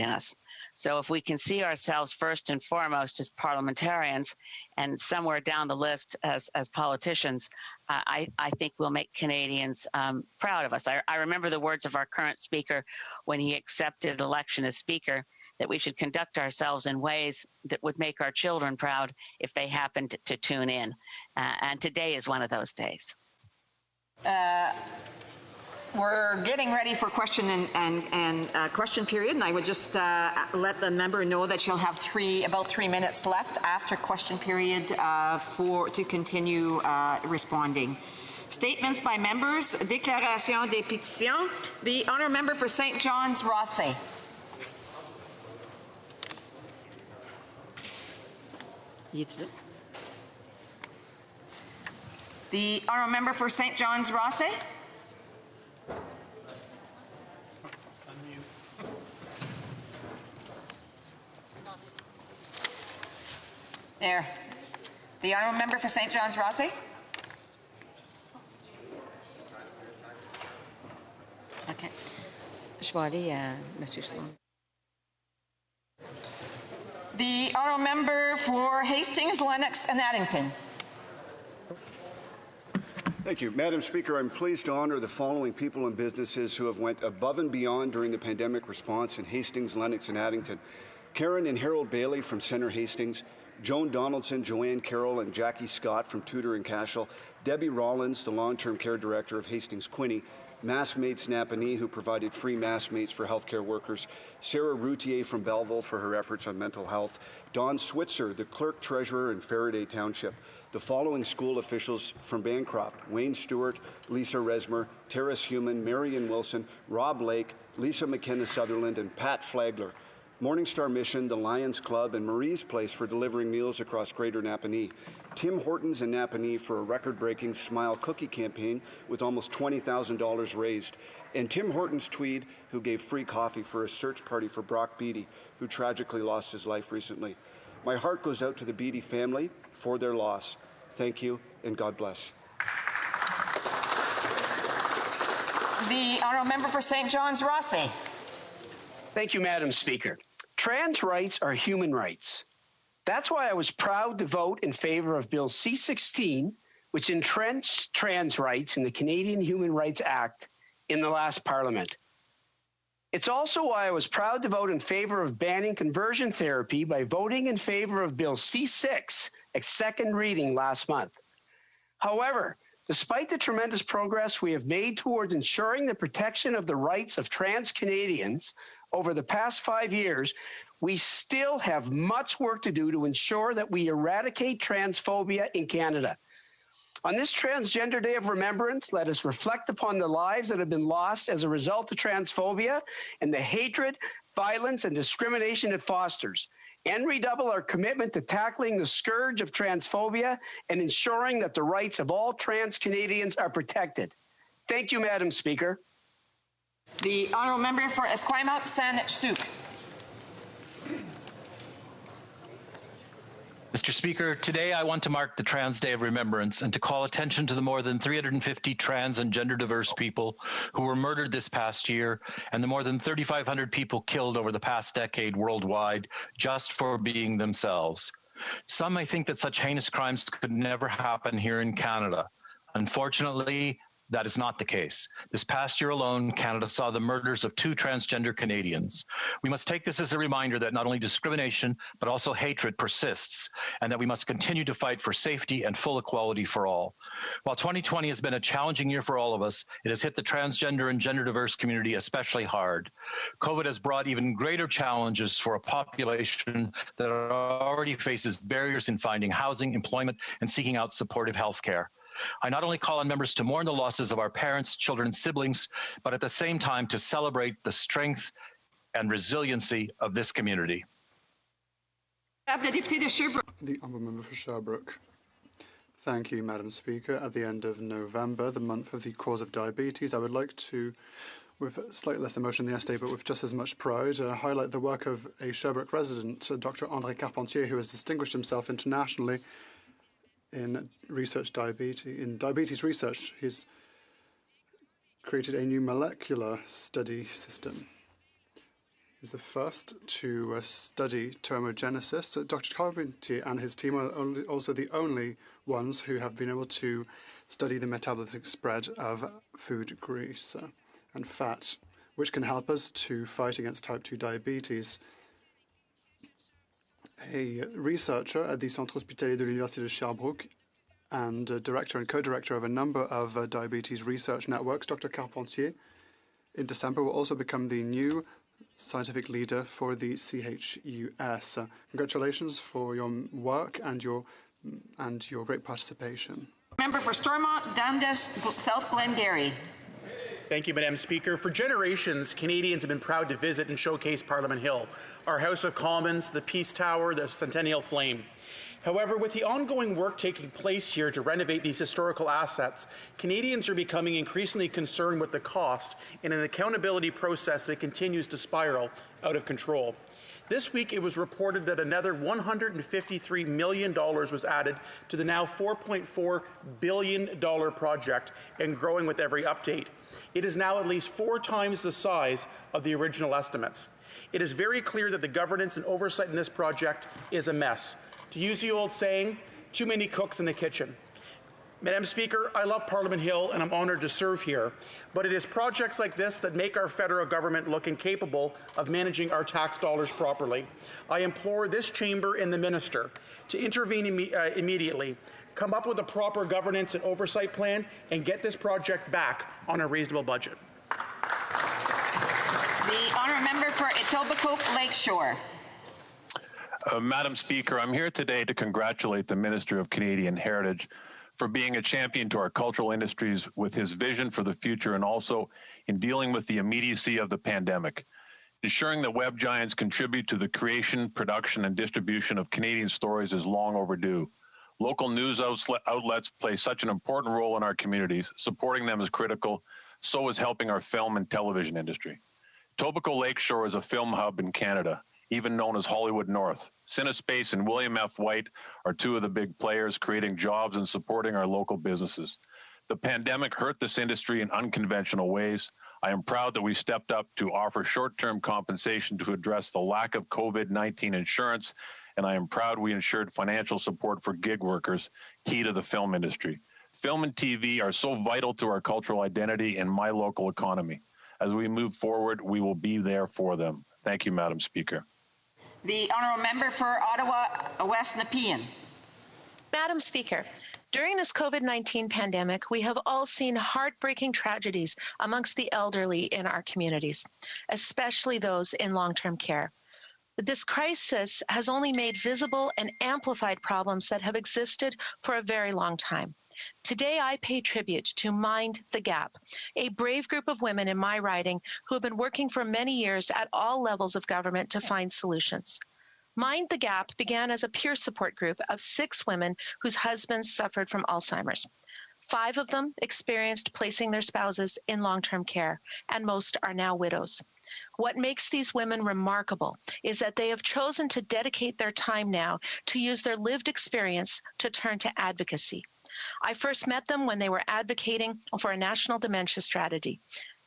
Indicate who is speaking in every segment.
Speaker 1: in us. So if we can see ourselves first and foremost as parliamentarians and somewhere down the list as politicians, I think we'll make Canadians proud of us. I remember the words of our current speaker when he accepted election as speaker, that we should conduct ourselves in ways that would make our children proud if they happened to tune in. And today is one of those days.
Speaker 2: We're getting ready for question and question period, and I would just let the member know that she'll have about 3 minutes left after question period to continue responding. Statements by members, déclaration des pétitions. The honourable member for St. John's, Rothsay. The honourable member for St. John's, Rothsay. There. The honourable member for St. John's, Rothsay. Okay.
Speaker 3: Je vais aller à Monsieur Sloan.
Speaker 2: The honourable member for Hastings, Lennox and Addington.
Speaker 4: Thank you. Madam Speaker, I'm pleased to honour the following people and businesses who have went above and beyond during the pandemic response in Hastings, Lennox and Addington. Karen and Harold Bailey from Centre Hastings, Joan Donaldson, Joanne Carroll and Jackie Scott from Tudor and Cashel, Debbie Rollins, the long-term care director of Hastings Quinte, Massmates Napanee, who provided free Massmates for healthcare workers, Sarah Routier from Belleville for her efforts on mental health, Don Switzer, the clerk treasurer in Faraday Township, the following school officials from Bancroft: Wayne Stewart, Lisa Resmer, Terrace Human, Marion Wilson, Rob Lake, Lisa McKenna Sutherland, and Pat Flagler. Morningstar Mission, the Lions Club, and Marie's Place for delivering meals across Greater Napanee. Tim Hortons in Napanee for a record-breaking Smile Cookie campaign with almost $20,000 raised. And Tim Hortons Tweed, who gave free coffee for a search party for Brock Beattie, who tragically lost his life recently. My heart goes out to the Beattie family for their loss. Thank you, and God bless.
Speaker 2: The honourable member for St. John's, Rothsay.
Speaker 5: Thank you, Madam Speaker. Trans rights are human rights. That's why I was proud to vote in favor of Bill C-16, which entrenched trans rights in the Canadian Human Rights Act in the last Parliament. It's also why I was proud to vote in favor of banning conversion therapy by voting in favor of Bill C-6 at second reading last month. However, despite the tremendous progress we have made towards ensuring the protection of the rights of trans Canadians over the past 5 years, we still have much work to do to ensure that we eradicate transphobia in Canada. On this Transgender Day of Remembrance, let us reflect upon the lives that have been lost as a result of transphobia and the hatred, violence, and discrimination it fosters, and redouble our commitment to tackling the scourge of transphobia and ensuring that the rights of all trans Canadians are protected. Thank you, Madam Speaker.
Speaker 2: The honourable member for Esquimalt, Saanich-Sooke.
Speaker 6: Mr. Speaker, today I want to mark the Trans Day of Remembrance and to call attention to the more than 350 trans and gender diverse people who were murdered this past year and the more than 3,500 people killed over the past decade worldwide just for being themselves. Some may think that such heinous crimes could never happen here in Canada. Unfortunately, that is not the case. This past year alone, Canada saw the murders of 2 transgender Canadians. We must take this as a reminder that not only discrimination, but also hatred persists, and that we must continue to fight for safety and full equality for all. While 2020 has been a challenging year for all of us, it has hit the transgender and gender diverse community especially hard. COVID has brought even greater challenges for a population that already faces barriers in finding housing, employment, and seeking out supportive health care. I not only call on members to mourn the losses of our parents, children, and siblings, but at the same time to celebrate the strength and resiliency of this community.
Speaker 7: The honourable member for Sherbrooke. Thank you, Madam Speaker. At the end of November, the month of the cause of diabetes, I would like to, with slightly less emotion than yesterday, but with just as much pride, highlight the work of a Sherbrooke resident, Dr. André Carpentier, who has distinguished himself internationally in diabetes research. He's created a new molecular study system. He's the first to study thermogenesis. Dr. Carpentier and his team are also the only ones who have been able to study the metabolic spread of food grease and fat, which can help us to fight against type 2 diabetes. A researcher at the Centre Hospitalier de l'Université de Sherbrooke and director and co-director of a number of diabetes research networks, Dr. Carpentier, in December will also become the new scientific leader for the CHUS. Congratulations for your work and your great participation.
Speaker 2: Member for Stormont, Dundas, South Glengarry.
Speaker 8: Thank you, Madam Speaker. For generations, Canadians have been proud to visit and showcase Parliament Hill, our House of Commons, the Peace Tower, the Centennial Flame. However, with the ongoing work taking place here to renovate these historical assets, Canadians are becoming increasingly concerned with the cost in an accountability process that continues to spiral out of control. This week, it was reported that another $153 million was added to the now $4.4 billion project and growing with every update. It is now at least 4 times the size of the original estimates. It is very clear that the governance and oversight in this project is a mess. To use the old saying, too many cooks in the kitchen. Madam Speaker, I love Parliament Hill and I'm honoured to serve here, but it is projects like this that make our federal government look incapable of managing our tax dollars properly. I implore this chamber and the minister to intervene immediately, come up with a proper governance and oversight plan, and get this project back on a reasonable budget.
Speaker 2: The honourable member for Etobicoke Lakeshore.
Speaker 6: Madam Speaker, I'm here today to congratulate the Minister of Canadian Heritage for being a champion to our cultural industries with his vision for the future and also in dealing with the immediacy of the pandemic. Ensuring that web giants contribute to the creation, production, and distribution of Canadian stories is long overdue. Local news outlets play such an important role in our communities. Supporting them is critical. So is helping our film and television industry. Etobicoke Lakeshore is a film hub in Canada, even known as Hollywood North. CineSpace and William F. White are 2 of the big players creating jobs and supporting our local businesses. The pandemic hurt this industry in unconventional ways. I am proud that we stepped up to offer short-term compensation to address the lack of COVID-19 insurance, and I am proud we ensured financial support for gig workers, key to the film industry. Film and TV are so vital to our cultural identity and my local economy. As we move forward, we will be there for them. Thank you, Madam Speaker.
Speaker 2: The honourable member for Ottawa West Nepean.
Speaker 9: Madam Speaker, during this COVID-19 pandemic, we have all seen heartbreaking tragedies amongst the elderly in our communities, especially those in long-term care. This crisis has only made visible and amplified problems that have existed for a very long time. Today, I pay tribute to Mind the Gap, a brave group of women in my riding who have been working for many years at all levels of government to find solutions. Mind the Gap began as a peer support group of 6 women whose husbands suffered from Alzheimer's. 5 of them experienced placing their spouses in long-term care, and most are now widows. What makes these women remarkable is that they have chosen to dedicate their time now to use their lived experience to turn to advocacy. I first met them when they were advocating for a national dementia strategy.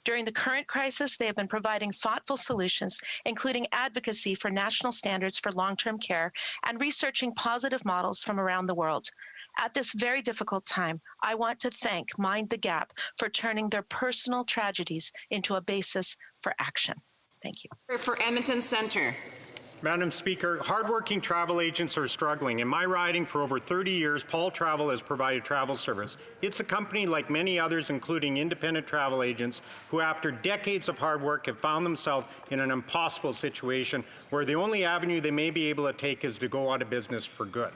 Speaker 9: During the current crisis, they have been providing thoughtful solutions, including advocacy for national standards for long-term care and researching positive models from around the world. At this very difficult time, I want to thank Mind the Gap for turning their personal tragedies into a basis for action. Thank you.
Speaker 2: For Edmonton Centre.
Speaker 10: Madam Speaker, hardworking travel agents are struggling. In my riding for over 30 years, Paul Travel has provided travel service. It's a company like many others, including independent travel agents, who after decades of hard work have found themselves in an impossible situation where the only avenue they may be able to take is to go out of business for good.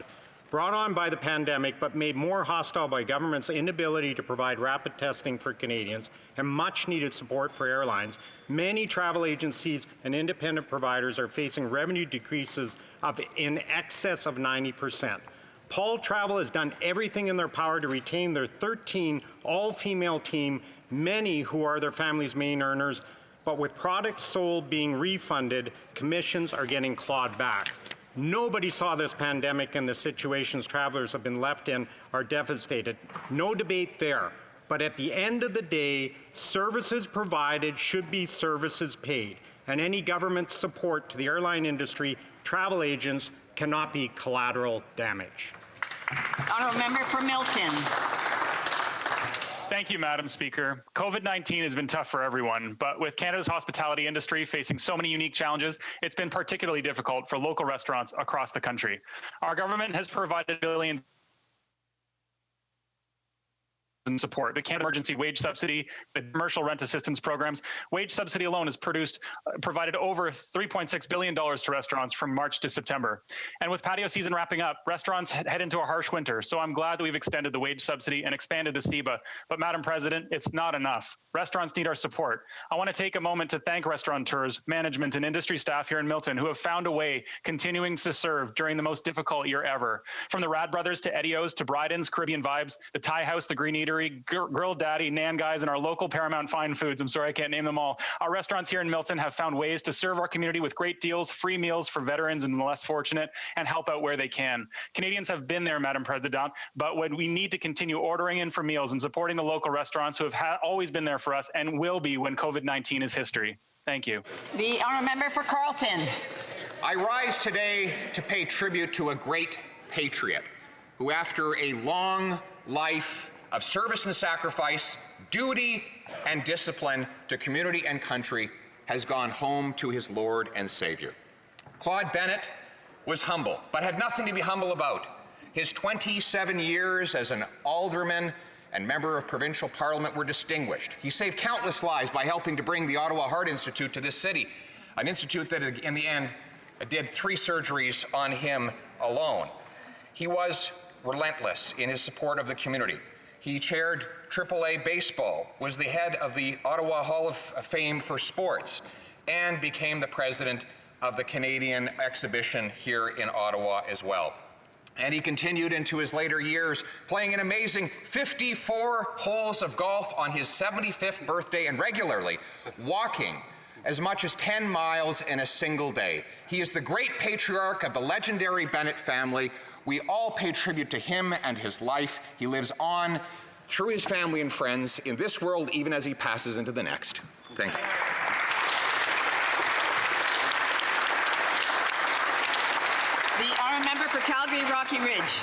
Speaker 10: Brought on by the pandemic, but made more hostile by government's inability to provide rapid testing for Canadians and much-needed support for airlines, many travel agencies and independent providers are facing revenue decreases of in excess of 90%. Paul Travel has done everything in their power to retain their 13 all-female team, many who are their families' main earners, but with products sold being refunded, commissions are getting clawed back. Nobody saw this pandemic and the situations travelers have been left in are devastated. No debate there. But at the end of the day, services provided should be services paid. and any government support to the airline industry, travel agents cannot be collateral damage.
Speaker 2: Honourable Member for Milton.
Speaker 11: Thank you, Madam Speaker. COVID-19 has been tough for everyone, but with Canada's hospitality industry facing so many unique challenges, it's been particularly difficult for local restaurants across the country. Our government has provided billions in support. The Canada Emergency Wage Subsidy, the commercial rent assistance programs. Wage subsidy alone has provided over $3.6 billion to restaurants from March to September. And with patio season wrapping up, restaurants head into a harsh winter. So I'm glad that we've extended the wage subsidy and expanded the CEBA. But Madam President, it's not enough. Restaurants need our support. I want to take a moment to thank restaurateurs, management, and industry staff here in Milton who have found a way continuing to serve during the most difficult year ever. From the Rad Brothers to Eddio's to Bryden's Caribbean Vibes, the Thai House, the Green Eatery, Grill Daddy, Nan Guys, and our local Paramount Fine Foods. I'm sorry I can't name them all. Our restaurants here in Milton have found ways to serve our community with great deals, free meals for veterans and the less fortunate, and help out where they can. Canadians have been there, Madam President, but when we need to continue ordering in for meals and supporting the local restaurants who have always been there for us and will be when COVID-19 is history. Thank you.
Speaker 2: The honourable member for Carleton.
Speaker 12: I rise today to pay tribute to a great patriot who, after a long life of service and sacrifice, duty and discipline to community and country, has gone home to his Lord and Savior. Claude Bennett was humble, but had nothing to be humble about. His 27 years as an alderman and member of provincial parliament were distinguished. He saved countless lives by helping to bring the Ottawa Heart Institute to this city, an institute that in the end did 3 surgeries on him alone. He was relentless in his support of the community. He chaired AAA baseball, was the head of the Ottawa Hall of Fame for sports, and became the president of the Canadian exhibition here in Ottawa as well. And he continued into his later years, playing an amazing 54 holes of golf on his 75th birthday and regularly walking as much as 10 miles in a single day. He is the great patriarch of the legendary Bennett family. We all pay tribute to him and his life. He lives on through his family and friends in this world, even as he passes into the next. Thank you.
Speaker 2: The honourable member for Calgary Rocky Ridge.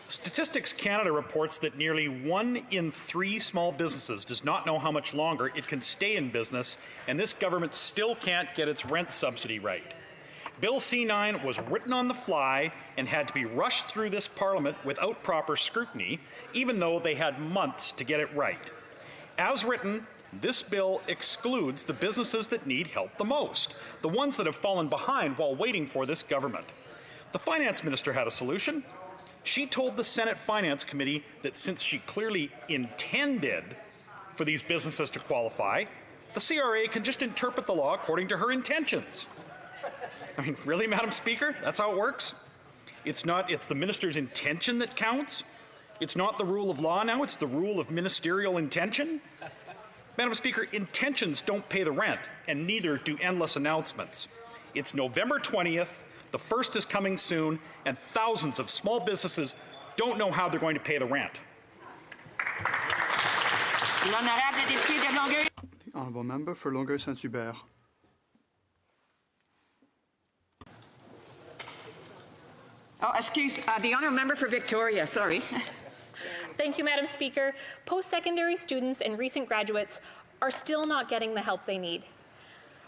Speaker 13: Statistics Canada reports that nearly 1 in 3 small businesses does not know how much longer it can stay in business, and this government still can't get its rent subsidy right. Bill C-9 was written on the fly and had to be rushed through this Parliament without proper scrutiny, even though they had months to get it right. As written, this bill excludes the businesses that need help the most, the ones that have fallen behind while waiting for this government. The Finance Minister had a solution. She told the Senate Finance Committee that since she clearly intended for these businesses to qualify, the CRA can just interpret the law according to her intentions. I mean, really, Madam Speaker? That's how it works? It's the minister's intention that counts? It's not the rule of law now, it's the rule of ministerial intention? Madam Speaker, intentions don't pay the rent, and neither do endless announcements. It's November 20th, the first is coming soon, and thousands of small businesses don't know how they're going to pay the rent.
Speaker 7: The honourable member for Longueuil-Saint-Hubert.
Speaker 2: Oh, excuse, the honourable member for Victoria, sorry.
Speaker 14: Thank you, Madam Speaker. Post-secondary students and recent graduates are still not getting the help they need.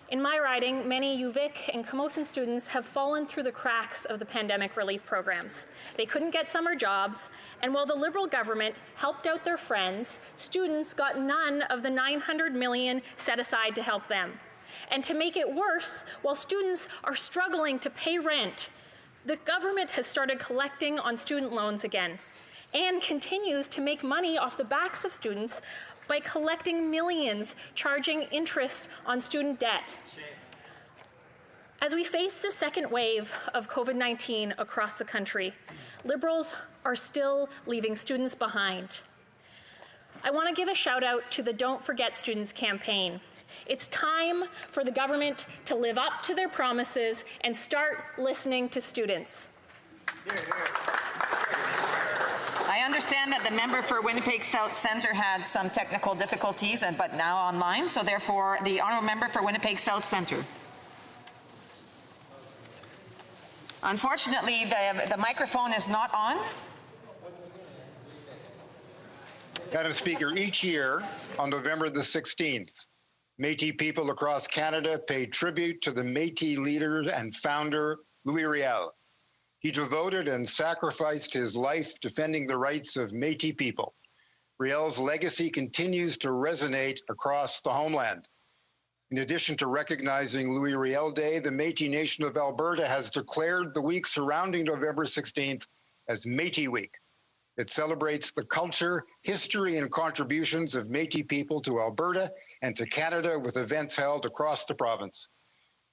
Speaker 14: In my riding, many UVic and Camosun students have fallen through the cracks of the pandemic relief programs. They couldn't get summer jobs, and while the Liberal government helped out their friends, students got none of the $900 million set aside to help them. And to make it worse, while students are struggling to pay rent, the government has started collecting on student loans again and continues to make money off the backs of students by collecting millions, charging interest on student debt. As we face the second wave of COVID-19 across the country, Liberals are still leaving students behind. I want to give a shout out to the Don't Forget Students campaign. It's time for the government to live up to their promises and start listening to students.
Speaker 2: I understand that the member for Winnipeg South Centre had some technical difficulties, but now online, so therefore the honourable member for Winnipeg South Centre. Unfortunately, the microphone is not on.
Speaker 15: Madam Speaker, each year on November the 16th, Métis people across Canada pay tribute to the Métis leader and founder, Louis Riel. He devoted and sacrificed his life defending the rights of Métis people. Riel's legacy continues to resonate across the homeland. In addition to recognizing Louis Riel Day, the Métis Nation of Alberta has declared the week surrounding November 16th as Métis Week. It celebrates the culture, history, and contributions of Métis people to Alberta and to Canada with events held across the province.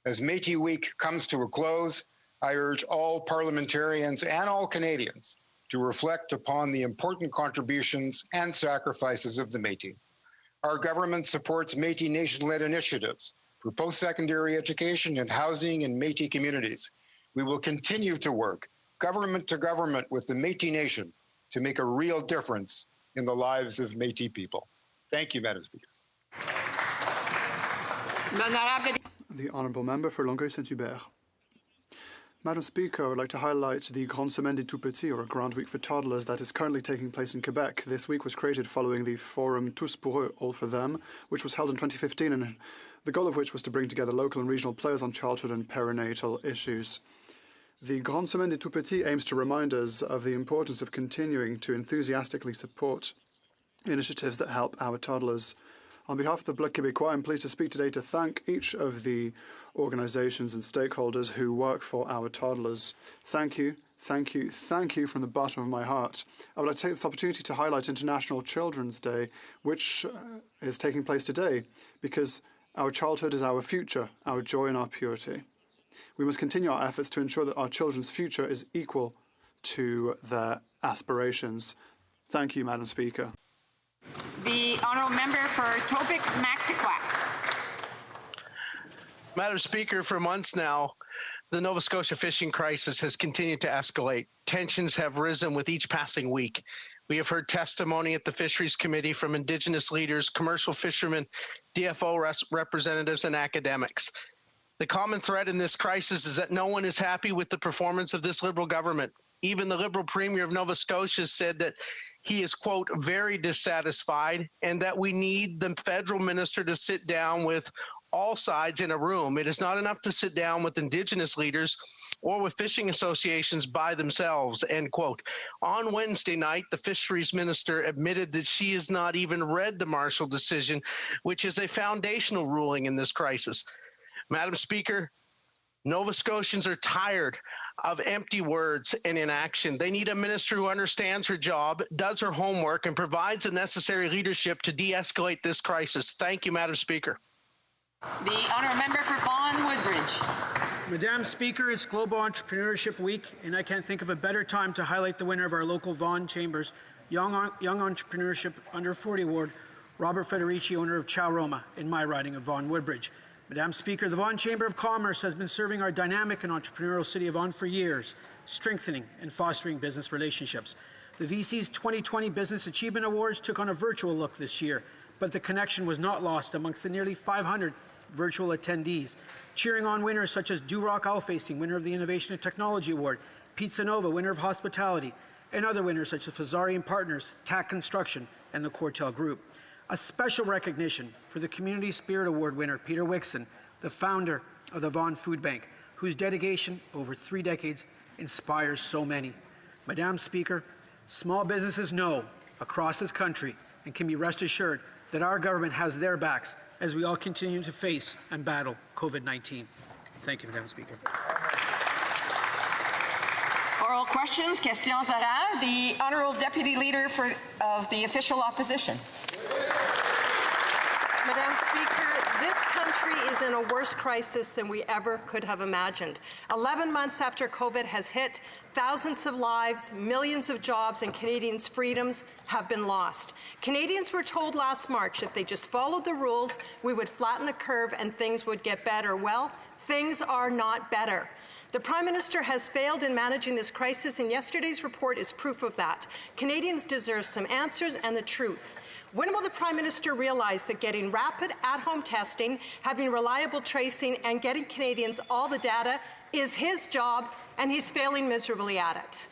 Speaker 15: As Métis Week comes to a close, I urge all parliamentarians and all Canadians to reflect upon the important contributions and sacrifices of the Métis. Our government supports Métis Nation-led initiatives for post-secondary education and housing in Métis communities. We will continue to work government to government with the Métis Nation to make a real difference in the lives of Métis people. Thank you, Madam Speaker.
Speaker 7: The Honourable Member for Longueuil-Saint-Hubert. Madam Speaker, I would like to highlight the Grande Semaine des Tout-Petits, or a Grand Week for Toddlers, that is currently taking place in Quebec. This week was created following the Forum Tous pour eux, All for Them, which was held in 2015, and the goal of which was to bring together local and regional players on childhood and perinatal issues. The Grande Semaine des Tout-Petits aims to remind us of the importance of continuing to enthusiastically support initiatives that help our toddlers. On behalf of the Bloc Québécois, I'm pleased to speak today to thank each of the organisations and stakeholders who work for our toddlers. Thank you, thank you, thank you from the bottom of my heart. I would like to take this opportunity to highlight International Children's Day, which is taking place today, because our childhood is our future, our joy and our purity. We must continue our efforts to ensure that our children's future is equal to their aspirations. Thank you, Madam Speaker.
Speaker 2: The Honourable Member for Topic-Mactaquac.
Speaker 16: Madam Speaker, for months now, the Nova Scotia fishing crisis has continued to escalate. Tensions have risen with each passing week. We have heard testimony at the Fisheries Committee from Indigenous leaders, commercial fishermen, DFO representatives, and academics. The common thread in this crisis is that no one is happy with the performance of this Liberal government. Even the Liberal Premier of Nova Scotia said that he is, quote, very dissatisfied, and that we need the federal minister to sit down with all sides in a room. It is not enough to sit down with Indigenous leaders or with fishing associations by themselves, end quote. On Wednesday night, the fisheries minister admitted that she has not even read the Marshall decision, which is a foundational ruling in this crisis. Madam Speaker, Nova Scotians are tired of empty words and inaction. They need a minister who understands her job, does her homework, and provides the necessary leadership to de-escalate this crisis. Thank you, Madam Speaker.
Speaker 2: The Honourable Member for Vaughan Woodbridge.
Speaker 17: Madam Speaker, it's Global Entrepreneurship Week, and I can't think of a better time to highlight the winner of our local Vaughan Chambers Young Entrepreneurship Under 40 Award, Robert Federici, owner of Chow Roma, in my riding of Vaughan Woodbridge. Madam Speaker, the Vaughan Chamber of Commerce has been serving our dynamic and entrepreneurial city of Vaughan for years, strengthening and fostering business relationships. The VC's 2020 Business Achievement Awards took on a virtual look this year, but the connection was not lost amongst the nearly 500 virtual attendees, cheering on winners such as Durock Alfacing, winner of the Innovation and Technology Award, Pizza Nova, winner of Hospitality, and other winners such as Fazari & Partners, TAC Construction, and the Cortel Group. A special recognition for the Community Spirit Award winner, Peter Wixon, the founder of the Vaughan Food Bank, whose dedication over 3 decades inspires so many. Madam Speaker, small businesses know across this country and can be rest assured that our government has their backs as we all continue to face and battle COVID-19. Thank you, Madam Speaker.
Speaker 2: Oral questions, questions orales. The Honourable Deputy Leader of the Official Opposition.
Speaker 18: Madam Speaker, this country is in a worse crisis than we ever could have imagined. 11 months after COVID has hit, thousands of lives, millions of jobs, and Canadians' freedoms have been lost. Canadians were told last March if they just followed the rules, we would flatten the curve and things would get better. Well, things are not better. The Prime Minister has failed in managing this crisis, and yesterday's report is proof of that. Canadians deserve some answers and the truth. When will the Prime Minister realize that getting rapid at-home testing, having reliable tracing, and getting Canadians all the data is his job and he's failing miserably at it.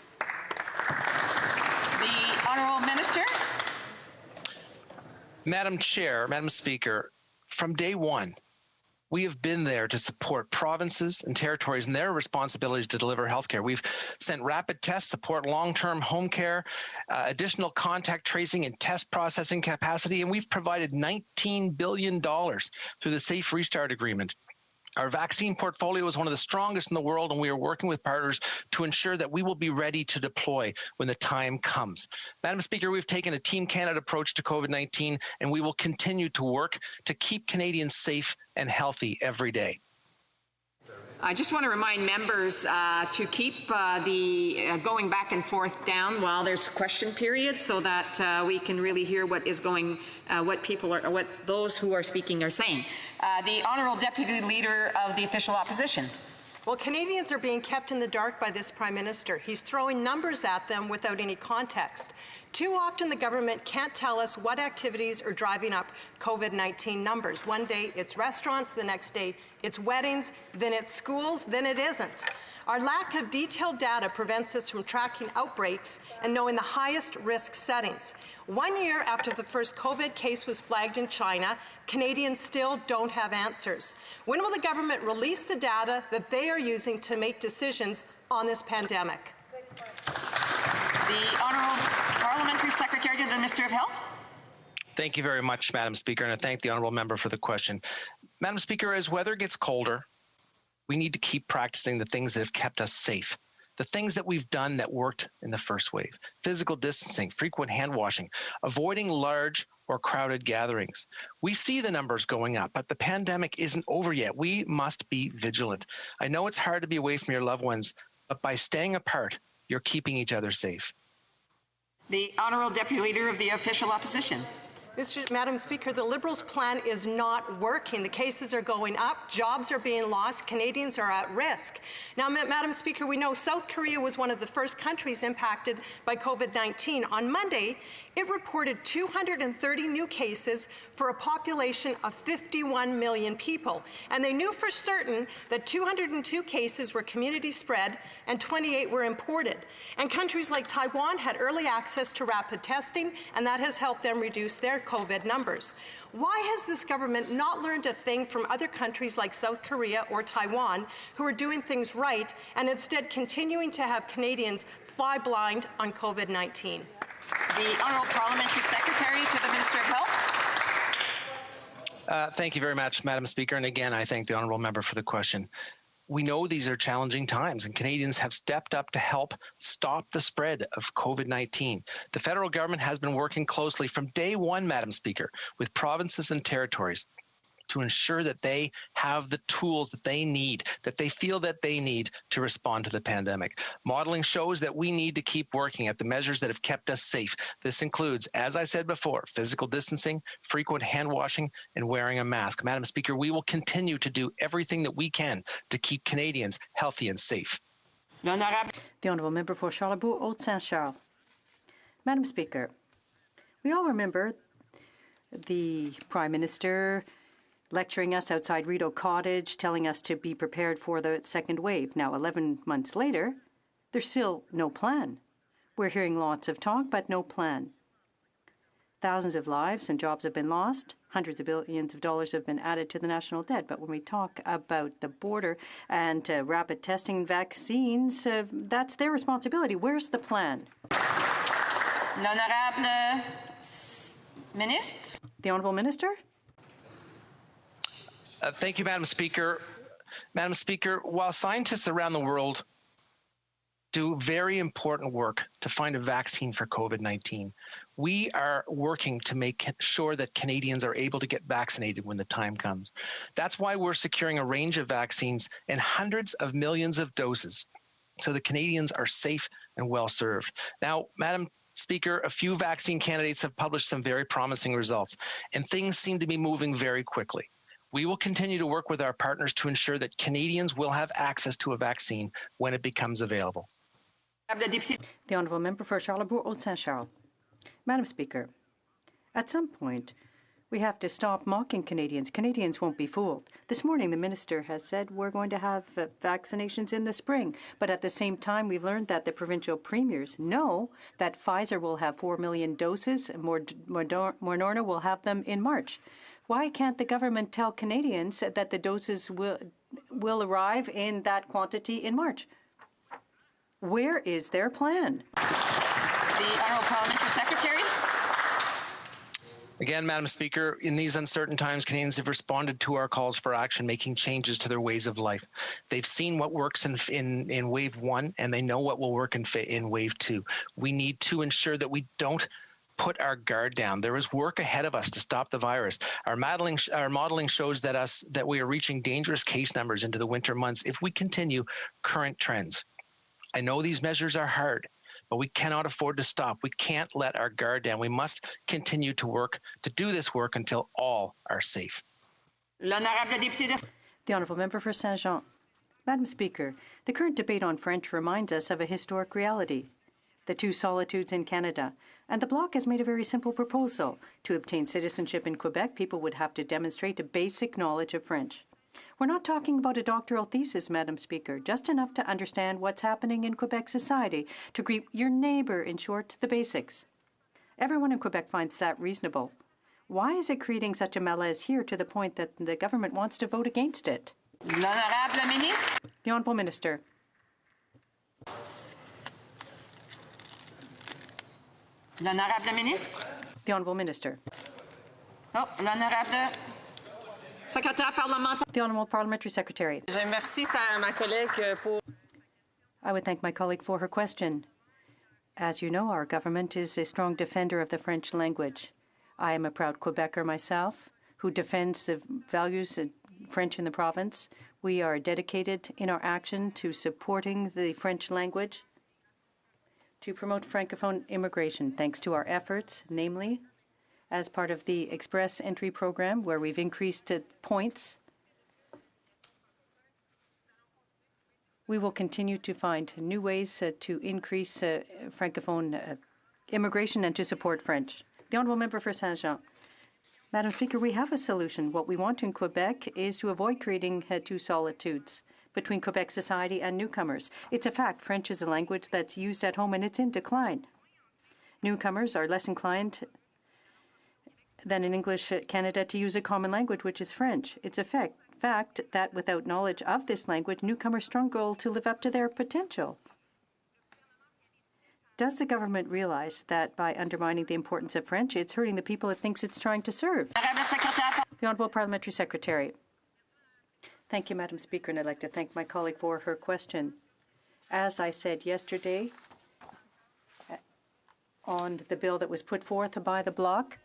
Speaker 2: The Honourable Minister.
Speaker 16: Madam Chair, Madam Speaker, from day one, we have been there to support provinces and territories in their responsibilities to deliver healthcare. We've sent rapid tests, support long-term home care, additional contact tracing and test processing capacity, and we've provided $19 billion through the Safe Restart Agreement. Our vaccine portfolio is one of the strongest in the world, and we are working with partners to ensure that we will be ready to deploy when the time comes. Madam Speaker, we've taken a Team Canada approach to COVID-19, and we will continue to work to keep Canadians safe and healthy every day.
Speaker 2: I just want to remind members to keep the going back and forth down while there's question period, so that we can really hear what is going, what those who are speaking are saying. The Honourable Deputy Leader of the Official Opposition.
Speaker 18: Well, Canadians are being kept in the dark by this Prime Minister. He's throwing numbers at them without any context. Too often the government can't tell us what activities are driving up COVID-19 numbers. One day it's restaurants, the next day it's weddings, then it's schools, then it isn't. Our lack of detailed data prevents us from tracking outbreaks and knowing the highest risk settings. 1 year after the first COVID case was flagged in China, Canadians still don't have answers. When will the government release the data that they are using to make decisions on this pandemic?
Speaker 2: The Honourable Parliamentary Secretary to the Minister of Health.
Speaker 16: Thank you very much, Madam Speaker, and I thank the Honourable Member for the question. Madam Speaker, as weather gets colder, we need to keep practicing the things that have kept us safe. The things that we've done that worked in the first wave: physical distancing, frequent hand washing, avoiding large or crowded gatherings. We see the numbers going up, but the pandemic isn't over yet. We must be vigilant. I know it's hard to be away from your loved ones, but by staying apart, you're keeping each other safe.
Speaker 2: The Honourable Deputy Leader of the Official Opposition.
Speaker 18: Madam Speaker, the Liberals' plan is not working. The cases are going up, jobs are being lost, Canadians are at risk. Now, Madam Speaker, we know South Korea was one of the first countries impacted by COVID-19. On Monday, it reported 230 new cases for a population of 51 million people. And they knew for certain that 202 cases were community spread and 28 were imported. And countries like Taiwan had early access to rapid testing, and that has helped them reduce their COVID numbers. Why has this government not learned a thing from other countries like South Korea or Taiwan, who are doing things right, and instead continuing to have Canadians fly blind on COVID-19?
Speaker 2: The Honourable Parliamentary Secretary to the Minister of Health.
Speaker 16: Thank you very much, Madam Speaker. And again, I thank the Honourable Member for the question. We know these are challenging times, and Canadians have stepped up to help stop the spread of COVID-19. The federal government has been working closely from day one, Madam Speaker, with provinces and territories to ensure that they have the tools that they need, that they feel that they need to respond to the pandemic. Modeling shows that we need to keep working at the measures that have kept us safe. This includes, as I said before, physical distancing, frequent hand washing, and wearing a mask. Madam Speaker, we will continue to do everything that we can to keep Canadians healthy and safe.
Speaker 19: The Honourable Member for Charlebourg-Haute-Saint-Charles. Madam Speaker, we all remember the Prime Minister lecturing us outside Rideau Cottage, telling us to be prepared for the second wave. Now, 11 months later, there's still no plan. We're hearing lots of talk, but no plan. Thousands of lives and jobs have been lost. Hundreds of billions of dollars have been added to the national debt. But when we talk about the border and rapid testing and vaccines, that's their responsibility. Where's the plan?
Speaker 2: L'Honorable Ministre.
Speaker 19: The Honourable Minister.
Speaker 16: Thank you, Madam Speaker. Madam Speaker, while scientists around the world do very important work to find a vaccine for COVID-19, we are working to make sure that Canadians are able to get vaccinated when the time comes. That's why we're securing a range of vaccines and hundreds of millions of doses so that Canadians are safe and well served. Now, Madam Speaker, a few vaccine candidates have published some very promising results, and things seem to be moving very quickly. We will continue to work with our partners to ensure that Canadians will have access to a vaccine when it becomes available.
Speaker 19: The Honourable Member for Charlebourg-Haute-Saint-Charles. Madam Speaker, at some point, We have to stop mocking Canadians. Canadians won't be fooled. This morning, the minister has said we're going to have vaccinations in the spring. But at the same time, we've learned that the provincial premiers know that Pfizer will have 4 million doses, Moderna will have them in March. Why can't the government tell Canadians that the doses will arrive in that quantity in March? Where is their plan?
Speaker 2: The Honourable Parliamentary Secretary.
Speaker 16: Again, Madam Speaker, in these uncertain times, Canadians have responded to our calls for action, making changes to their ways of life. They've seen what works in Wave 1, and they know what will work in Wave 2. We need to ensure that we don't put our guard down. There is work ahead of us to stop the virus. Our modeling shows that we are reaching dangerous case numbers into the winter months if we continue current trends. I know these measures are hard, but we cannot afford to stop. We can't let our guard down. We must continue to do this work until all are safe.
Speaker 19: The Honourable Member for Saint-Jean. Madam Speaker, the current debate on French reminds us of a historic reality, the two solitudes in Canada. And the Bloc has made a very simple proposal. To obtain citizenship in Quebec, people would have to demonstrate a basic knowledge of French. We're not talking about a doctoral thesis, Madam Speaker, just enough to understand what's happening in Quebec society, to greet your neighbour, in short, the basics. Everyone in Quebec finds that reasonable. Why is it creating such a malaise here to the point that the government wants to vote against it?
Speaker 2: L'Honorable Ministre.
Speaker 19: The Honourable Minister.
Speaker 2: L'Honorable Ministre.
Speaker 19: The Honourable Minister.
Speaker 2: Oh, L'Honorable Secrétaire parlementaire.
Speaker 19: The Honourable Parliamentary Secretary. I would thank my colleague for her question. As you know, our government is a strong defender of the French language. I am a proud Quebecer myself who defends the values of French in the province. We are dedicated in our action to supporting the French language, to promote Francophone immigration, thanks to our efforts, namely, as part of the Express Entry program, where we've increased points. We will continue to find new ways to increase Francophone immigration and to support French. The Honourable Member for Saint-Jean. Madam Speaker, we have a solution. What we want in Quebec is to avoid creating two solitudes between Quebec society and newcomers. It's a fact. French is a language that's used at home and it's in decline. Newcomers are less inclined than in English Canada to use a common language, which is French. It's a fact that without knowledge of this language, newcomers struggle to live up to their potential. Does the government realize that by undermining the importance of French, it's hurting the people it thinks it's trying to serve? The Honourable Parliamentary Secretary. Thank you, Madam Speaker, and I'd like to thank my colleague for her question. As I said yesterday on the bill that was put forth by the Bloc,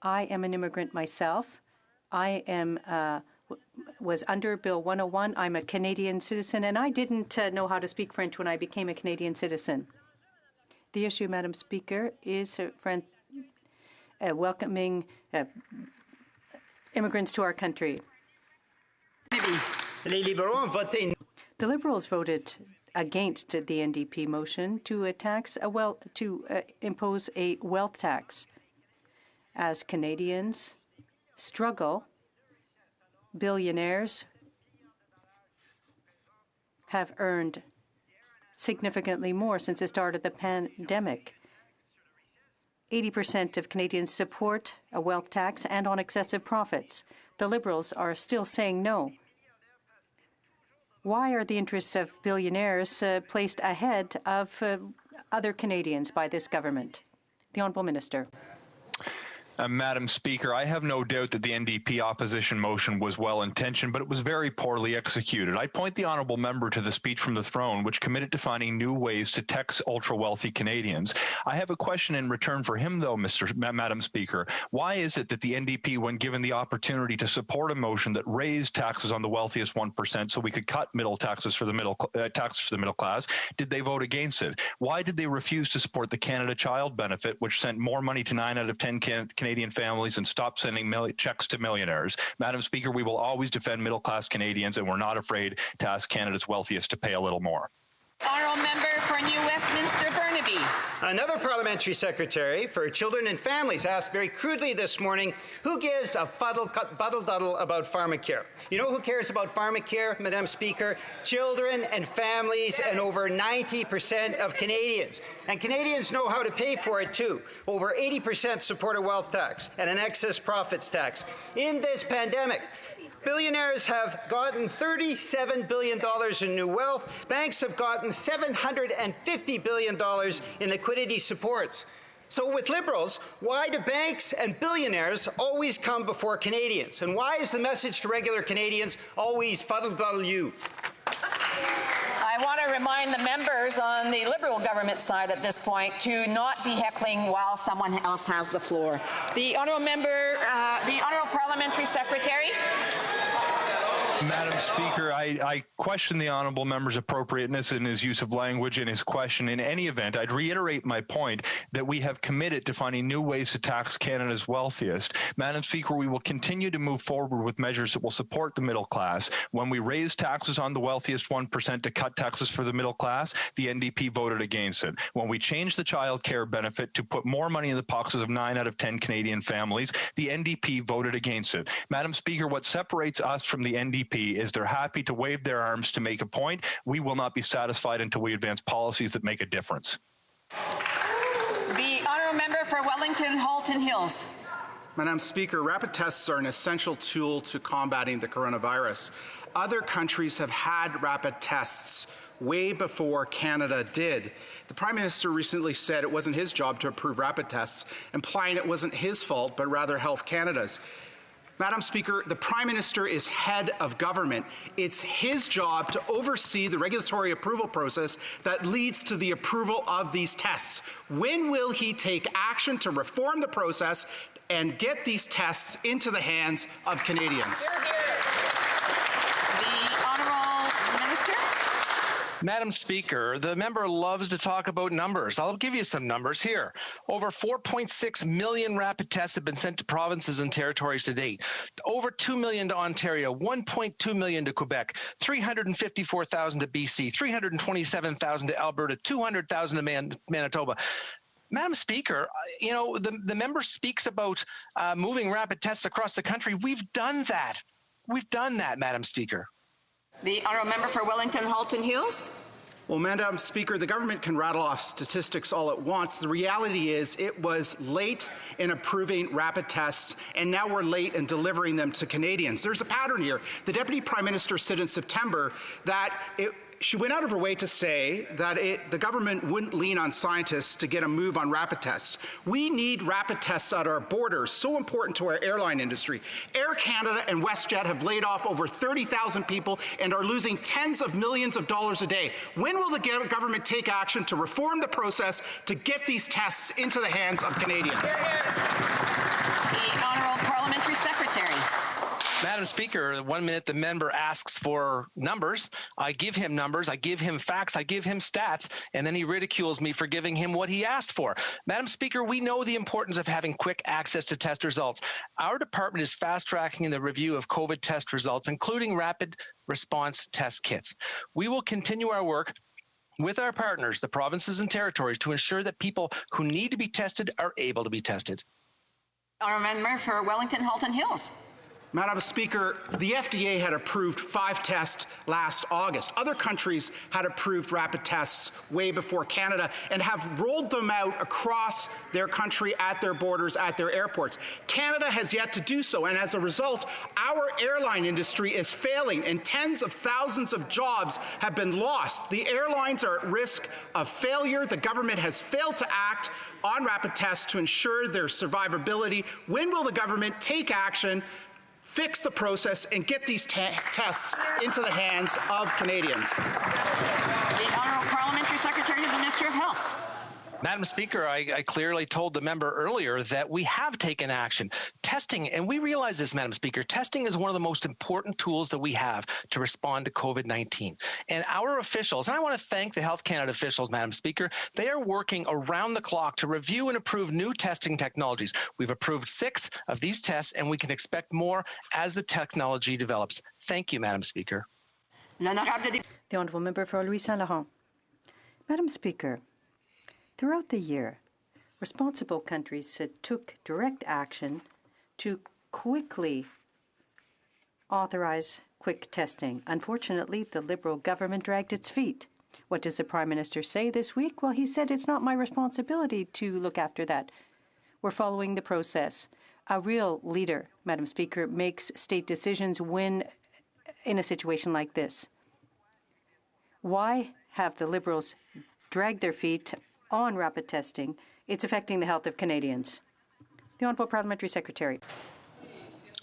Speaker 19: I am an immigrant myself. I was under Bill 101. I'm a Canadian citizen, and I didn't know how to speak French when I became a Canadian citizen. The issue, Madam Speaker, is welcoming immigrants to our country. The Liberals voted against the NDP motion to impose a wealth tax. As Canadians struggle, billionaires have earned significantly more since the start of the pandemic. 80% of Canadians support a wealth tax and on excessive profits. The Liberals are still saying no. Why are the interests of billionaires placed ahead of other Canadians by this government? The Honourable Minister.
Speaker 20: Madam Speaker, I have no doubt that the NDP opposition motion was well-intentioned, but it was very poorly executed. I point the honourable member to the speech from the throne, which committed to finding new ways to tax ultra-wealthy Canadians. I have a question in return for him, though, Madam Speaker. Why is it that the NDP, when given the opportunity to support a motion that raised taxes on the wealthiest 1% so we could cut taxes for the middle class, did they vote against it? Why did they refuse to support the Canada Child Benefit, which sent more money to 9 out of 10 Canadian families and stop sending checks to millionaires? Madam Speaker, we will always defend middle-class Canadians, and we're not afraid to ask Canada's wealthiest to pay a little more.
Speaker 2: Honourable Member for New Westminster Burnaby.
Speaker 21: Another parliamentary secretary for children and families asked very crudely this morning, who gives a fuddle-duddle about pharmacare? You know who cares about pharmacare, Madam Speaker? Children and families and over 90% of Canadians. And Canadians know how to pay for it too. Over 80% support a wealth tax and an excess profits tax. In this pandemic, billionaires have gotten $37 billion in new wealth. Banks have gotten $750 billion in liquidity supports. So with Liberals, why do banks and billionaires always come before Canadians? And why is the message to regular Canadians always fuddle-duddle you?
Speaker 2: I want to remind the members on the Liberal government side at this point to not be heckling while someone else has the floor. The honourable member, the honourable parliamentary secretary.
Speaker 20: Madam Speaker, I question the honourable member's appropriateness in his use of language in his question. In any event, I'd reiterate my point that we have committed to finding new ways to tax Canada's wealthiest. Madam Speaker, we will continue to move forward with measures that will support the middle class. When we raised taxes on the wealthiest 1% to cut taxes for the middle class, the NDP voted against it. When we changed the child care benefit to put more money in the pockets of 9 out of 10 Canadian families, the NDP voted against it. Madam Speaker, what separates us from the NDP is they're happy to wave their arms to make a point. We will not be satisfied until we advance policies that make a difference.
Speaker 2: The honourable member for Wellington Halton Hills.
Speaker 8: Madam Speaker, rapid tests are an essential tool to combating the coronavirus. Other countries have had rapid tests way before Canada did. The Prime Minister recently said it wasn't his job to approve rapid tests, implying it wasn't his fault, but rather Health Canada's. Madam Speaker, the Prime Minister is head of government. It's his job to oversee the regulatory approval process that leads to the approval of these tests. When will he take action to reform the process and get these tests into the hands of Canadians?
Speaker 16: Madam Speaker, the member loves to talk about numbers. I'll give you some numbers here. Over 4.6 million rapid tests have been sent to provinces and territories to date. Over 2 million to Ontario, 1.2 million to Quebec, 354,000 to BC, 327,000 to Alberta, 200,000 to Manitoba. Madam Speaker, you know, the member speaks about moving rapid tests across the country. We've done that. We've done that, Madam Speaker.
Speaker 2: The honourable member for Wellington Halton Hills.
Speaker 8: Well, Madam Speaker, the government can rattle off statistics all it wants. The reality is it was late in approving rapid tests, and now we're late in delivering them to Canadians. There's a pattern here. The Deputy Prime Minister said in September that she went out of her way to say that the government wouldn't lean on scientists to get a move on rapid tests. We need rapid tests at our borders, so important to our airline industry. Air Canada and WestJet have laid off over 30,000 people and are losing tens of millions of dollars a day. When will the government take action to reform the process to get these tests into the hands of Canadians?
Speaker 2: The Honourable Parliamentary Secretary.
Speaker 16: Madam Speaker, 1 minute the member asks for numbers, I give him numbers, I give him facts, I give him stats, and then he ridicules me for giving him what he asked for. Madam Speaker, we know the importance of having quick access to test results. Our department is fast-tracking the review of COVID test results, including rapid response test kits. We will continue our work with our partners, the provinces and territories, to ensure that people who need to be tested are able to be tested.
Speaker 2: Honourable member for Wellington Halton Hills.
Speaker 8: Madam Speaker, the FDA had approved 5 tests last August. Other countries had approved rapid tests way before Canada and have rolled them out across their country, at their borders, at their airports. Canada has yet to do so, and as a result, our airline industry is failing, and tens of thousands of jobs have been lost. The airlines are at risk of failure. The government has failed to act on rapid tests to ensure their survivability. When will the government take action, fix the process, and get these tests into the hands of Canadians?
Speaker 2: The Honourable Parliamentary Secretary to the Minister of Health.
Speaker 16: Madam Speaker, I clearly told the member earlier that we have taken action. Testing, and we realize this, Madam Speaker, testing is one of the most important tools that we have to respond to COVID-19. And our officials, and I want to thank the Health Canada officials, Madam Speaker, they are working around the clock to review and approve new testing technologies. We've approved 6 of these tests, and we can expect more as the technology develops. Thank you, Madam Speaker.
Speaker 19: The Honourable Member for Louis Saint Laurent. Madam Speaker, throughout the year, responsible countries took direct action to quickly authorize quick testing. Unfortunately, the Liberal government dragged its feet. What does the Prime Minister say this week? Well, he said it's not my responsibility to look after that. We're following the process. A real leader, Madam Speaker, makes state decisions when in a situation like this. Why have the Liberals dragged their feet on rapid testing? It's affecting the health of Canadians. The Honourable Parliamentary Secretary.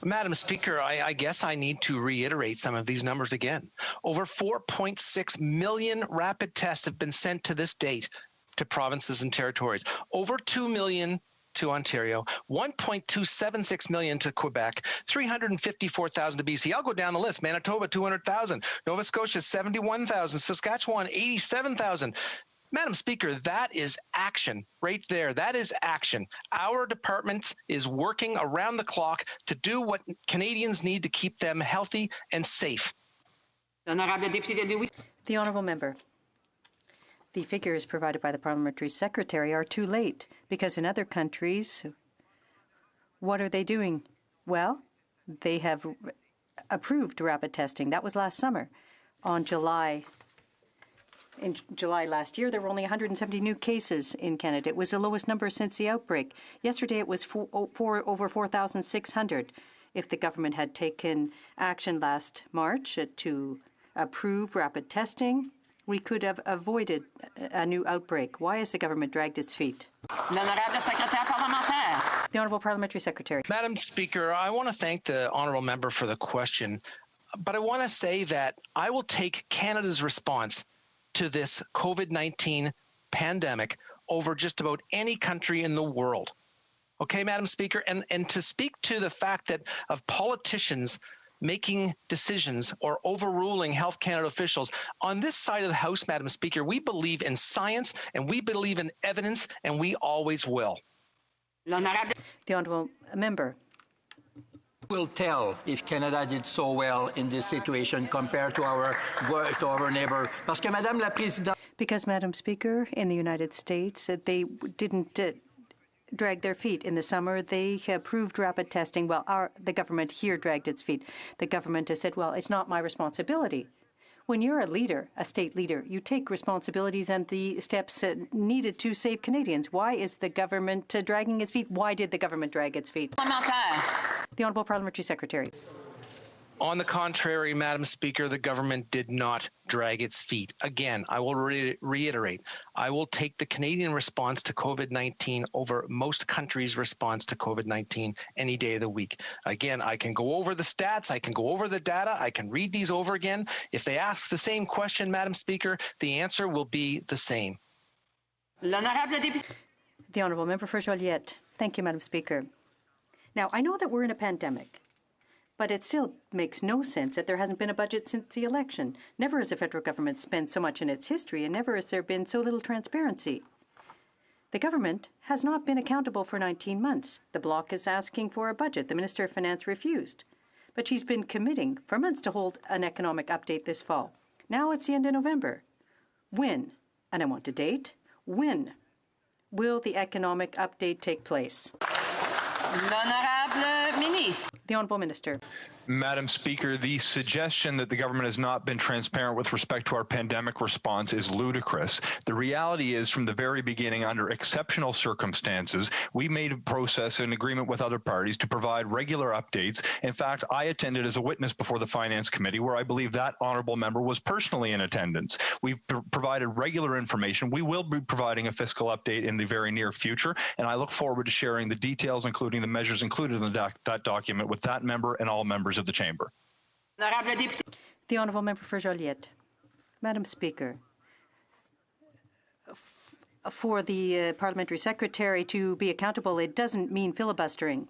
Speaker 1: Madam Speaker, I guess I need to reiterate some of these numbers again. Over 4.6 million rapid tests have been sent to this date to provinces and territories. Over 2 million to Ontario, 1.276 million to Quebec, 354,000 to BC. I'll go down the list. Manitoba, 200,000. Nova Scotia, 71,000. Saskatchewan, 87,000. Madam Speaker, that is action right there. That is action. Our department is working around the clock to do what Canadians need to keep them healthy and safe.
Speaker 19: The Honourable Member. The figures provided by the Parliamentary Secretary are too late because in other countries, what are they doing? Well, they have approved rapid testing. That was last summer. In July last year, there were only 170 new cases in Canada. It was the lowest number since the outbreak. Yesterday, it was over 4,600. If the government had taken action last March to approve rapid testing, we could have avoided a new outbreak. Why has the government dragged its feet? The Honourable Parliamentary Secretary.
Speaker 1: Madam Speaker, I want to thank the Honourable Member for the question, but I want to say that I will take Canada's response to this COVID-19 pandemic over just about any country in the world. Okay, Madam Speaker? And to speak to the fact that of politicians making decisions or overruling Health Canada officials, on this side of the House, Madam Speaker, we believe in science and we believe in evidence, and we always will.
Speaker 19: The Honourable Member.
Speaker 22: Will tell if Canada did so well in this situation compared to our neighbor.
Speaker 19: Because, Madam Speaker, in the United States, they didn't drag their feet. In the summer, they approved rapid testing. Well, the government here dragged its feet. The government has said, well, it's not my responsibility. When you're a leader, a state leader, you take responsibilities and the steps needed to save Canadians. Why is the government dragging its feet? Why did the government drag its feet? The Honourable Parliamentary Secretary.
Speaker 1: On the contrary, Madam Speaker, the government did not drag its feet. Again, I will reiterate, I will take the Canadian response to COVID-19 over most countries' response to COVID-19 any day of the week. Again, I can go over the stats, I can go over the data, I can read these over again. If they ask the same question, Madam Speaker, the answer will be the same.
Speaker 19: The Honourable Member for Joliette. Thank you, Madam Speaker. Now, I know that we're in a pandemic, but it still makes no sense that there hasn't been a budget since the election. Never has the federal government spent so much in its history, and never has there been so little transparency. The government has not been accountable for 19 months. The Bloc is asking for a budget. The Minister of Finance refused. But she's been committing for months to hold an economic update this fall. Now it's the end of November. When, and I want a date, when will the economic update take place?
Speaker 2: L'Honorable Ministre.
Speaker 19: The Honourable Minister.
Speaker 20: Madam Speaker, the suggestion that the government has not been transparent with respect to our pandemic response is ludicrous. The reality is, from the very beginning, under exceptional circumstances, we made a process in agreement with other parties to provide regular updates. In fact, I attended as a witness before the Finance Committee, where I believe that honourable member was personally in attendance. We've provided regular information. We will be providing a fiscal update in the very near future, and I look forward to sharing the details, including the measures included in that document, with that member and all members of the chamber.
Speaker 19: The Honourable Member for Joliette. Madam Speaker, for the Parliamentary Secretary to be accountable, it doesn't mean filibustering.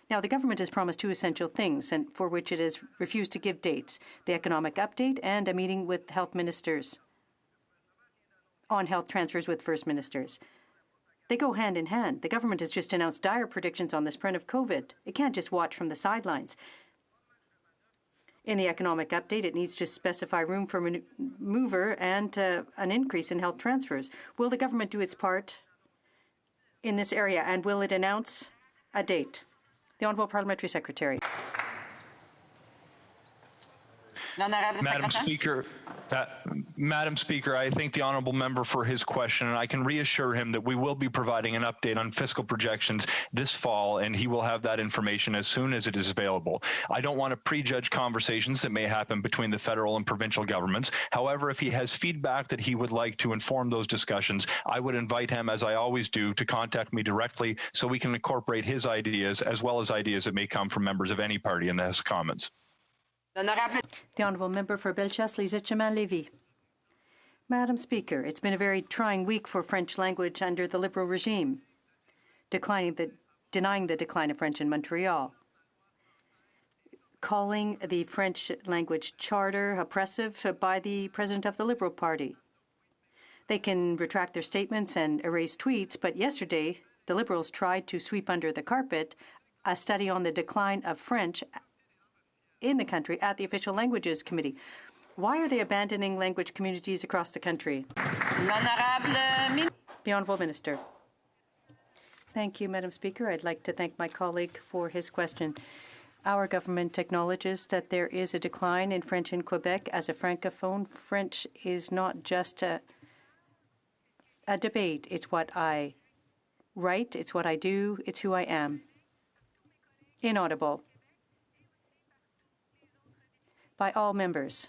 Speaker 19: Now, the government has promised two essential things, and for which it has refused to give dates: the economic update and a meeting with health ministers on health transfers with first ministers. They go hand in hand. The government has just announced dire predictions on the spread of COVID. It can't just watch from the sidelines. In the economic update, it needs to specify room for maneuver and an increase in health transfers. Will the government do its part in this area, and will it announce a date? The Honourable Parliamentary Secretary.
Speaker 20: Madam Speaker, I thank the honourable member for his question, and I can reassure him that we will be providing an update on fiscal projections this fall, and he will have that information as soon as it is available. I don't want to prejudge conversations that may happen between the federal and provincial governments. However, if he has feedback that he would like to inform those discussions, I would invite him, as I always do, to contact me directly so we can incorporate his ideas as well as ideas that may come from members of any party in the House of Commons.
Speaker 19: The Honourable Member for Bellechasse-Lévis-Etchemin-Lévis. Madam Speaker, it's been a very trying week for French language under the Liberal regime, denying the decline of French in Montreal, calling the French language charter oppressive by the President of the Liberal Party. They can retract their statements and erase tweets, but yesterday the Liberals tried to sweep under the carpet a study on the decline of French in the country at the Official Languages Committee. Why are they abandoning language communities across the country? The Honourable Minister. Thank you, Madam Speaker. I'd like to thank my colleague for his question. Our government acknowledges that there is a decline in French in Quebec. As a francophone, French is not just a debate. It's what I write, it's what I do, it's who I am. Inaudible. By all members.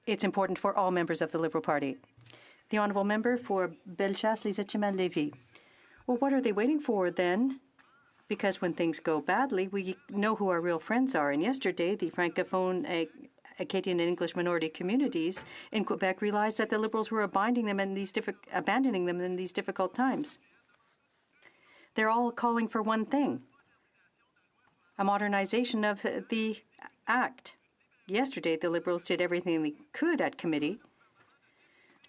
Speaker 19: It's important for all members of the Liberal Party. The Honourable Member for Bellechasse-Lévis-Etchemin-Lévis. Well, what are they waiting for then? Because when things go badly, we know who our real friends are. And yesterday, the Francophone, Acadian and English minority communities in Quebec realized that the Liberals were abandoning them in these difficult times. They're all calling for one thing: a modernization of the Act. Yesterday, the Liberals did everything they could at committee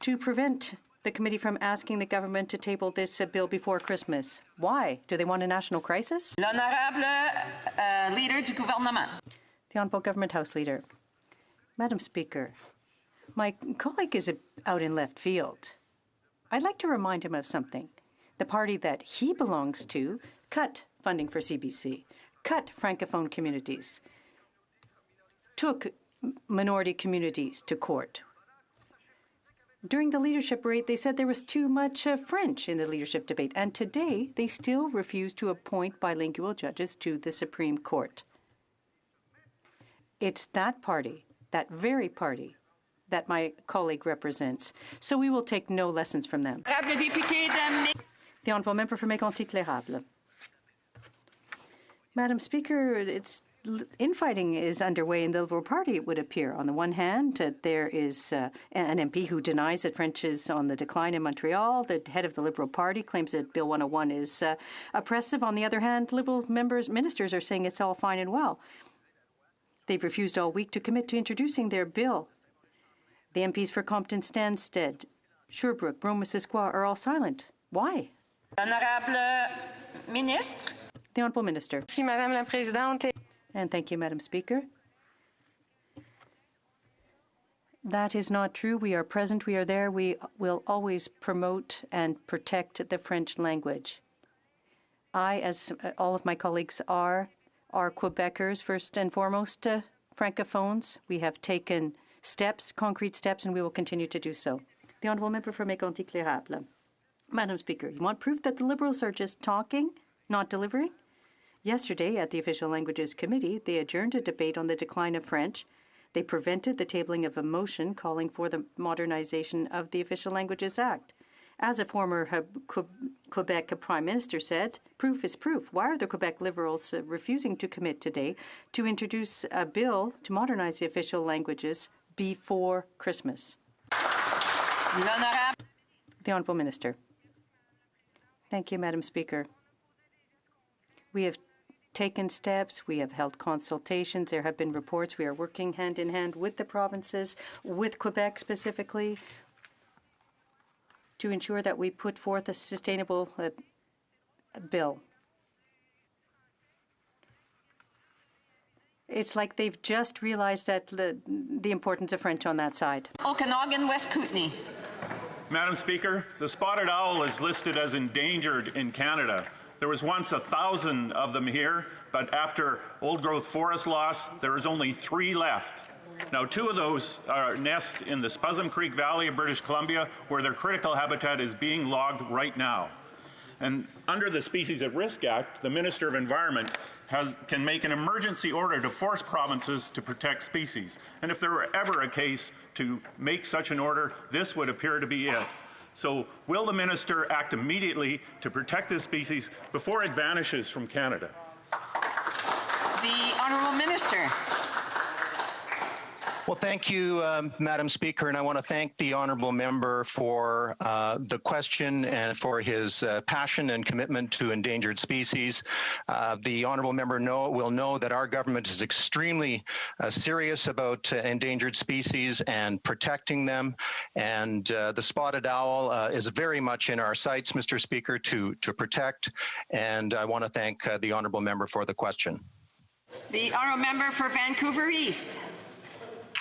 Speaker 19: to prevent the committee from asking the government to table this bill before Christmas. Why? Do they want a national crisis?
Speaker 2: L'honorable Leader du Gouvernement.
Speaker 19: The Honourable Government House Leader. Madam Speaker, my colleague is out in left field. I'd like to remind him of something. The party that he belongs to cut funding for CBC, cut Francophone communities, took minority communities to court. During the leadership debate, they said there was too much French in the leadership debate, and today they still refuse to appoint bilingual judges to the Supreme Court. It's that party, that very party, that my colleague represents, so we will take no lessons from them. The Honourable Member for Mégantic-L'Érable. Madam Speaker, infighting is underway in the Liberal Party, it would appear. On the one hand, there is an MP who denies that French is on the decline in Montreal. The head of the Liberal Party claims that Bill 101 is oppressive. On the other hand, Liberal ministers are saying it's all fine and well. They've refused all week to commit to introducing their bill. The MPs for Compton, Stansted, Sherbrooke, Brome-Missisquoi are all silent. Why?
Speaker 2: Honorable Ministre.
Speaker 19: The Honourable Minister.
Speaker 3: Merci, Madame la Présidente.
Speaker 19: And thank you, Madam Speaker. That is not true. We are present. We are there. We will always promote and protect the French language. I, as all of my colleagues are Quebecers, first and foremost, Francophones. We have taken steps, concrete steps, and we will continue to do so. The Honourable Member for Mégantic-L'Érable. Madam Speaker, you want proof that the Liberals are just talking, not delivering? Yesterday, at the Official Languages Committee, they adjourned a debate on the decline of French. They prevented the tabling of a motion calling for the modernization of the Official Languages Act. As a former Quebec Prime Minister said, proof is proof. Why are the Quebec Liberals refusing to commit today to introduce a bill to modernize the official languages before Christmas? The Honourable Minister. Thank you, Madam Speaker. We have taken steps. We have held consultations. There have been reports. We are working hand in hand with the provinces, with Quebec specifically, to ensure that we put forth a sustainable bill. It's like they've just realized that the importance of French on that side.
Speaker 2: Okanagan, West Kootenay.
Speaker 3: Madam Speaker, the spotted owl is listed as endangered in Canada. There was once 1,000 of them here, but after old-growth forest loss, there is only 3 left. Now, 2 of those nest in the Spuzzum Creek Valley of British Columbia, where their critical habitat is being logged right now. And under the Species at Risk Act, the Minister of Environment can make an emergency order to force provinces to protect species. And if there were ever a case to make such an order, this would appear to be it. So will the minister act immediately to protect this species before it vanishes from Canada?
Speaker 2: The Honourable Minister.
Speaker 16: Well, thank you, Madam Speaker, and I want to thank the honourable member for the question and for his passion and commitment to endangered species. The honourable member will know that our government is extremely serious about endangered species and protecting them, and the spotted owl is very much in our sights, Mr. Speaker, to protect, and I want to thank the honourable member for the question.
Speaker 2: The honourable member for Vancouver East.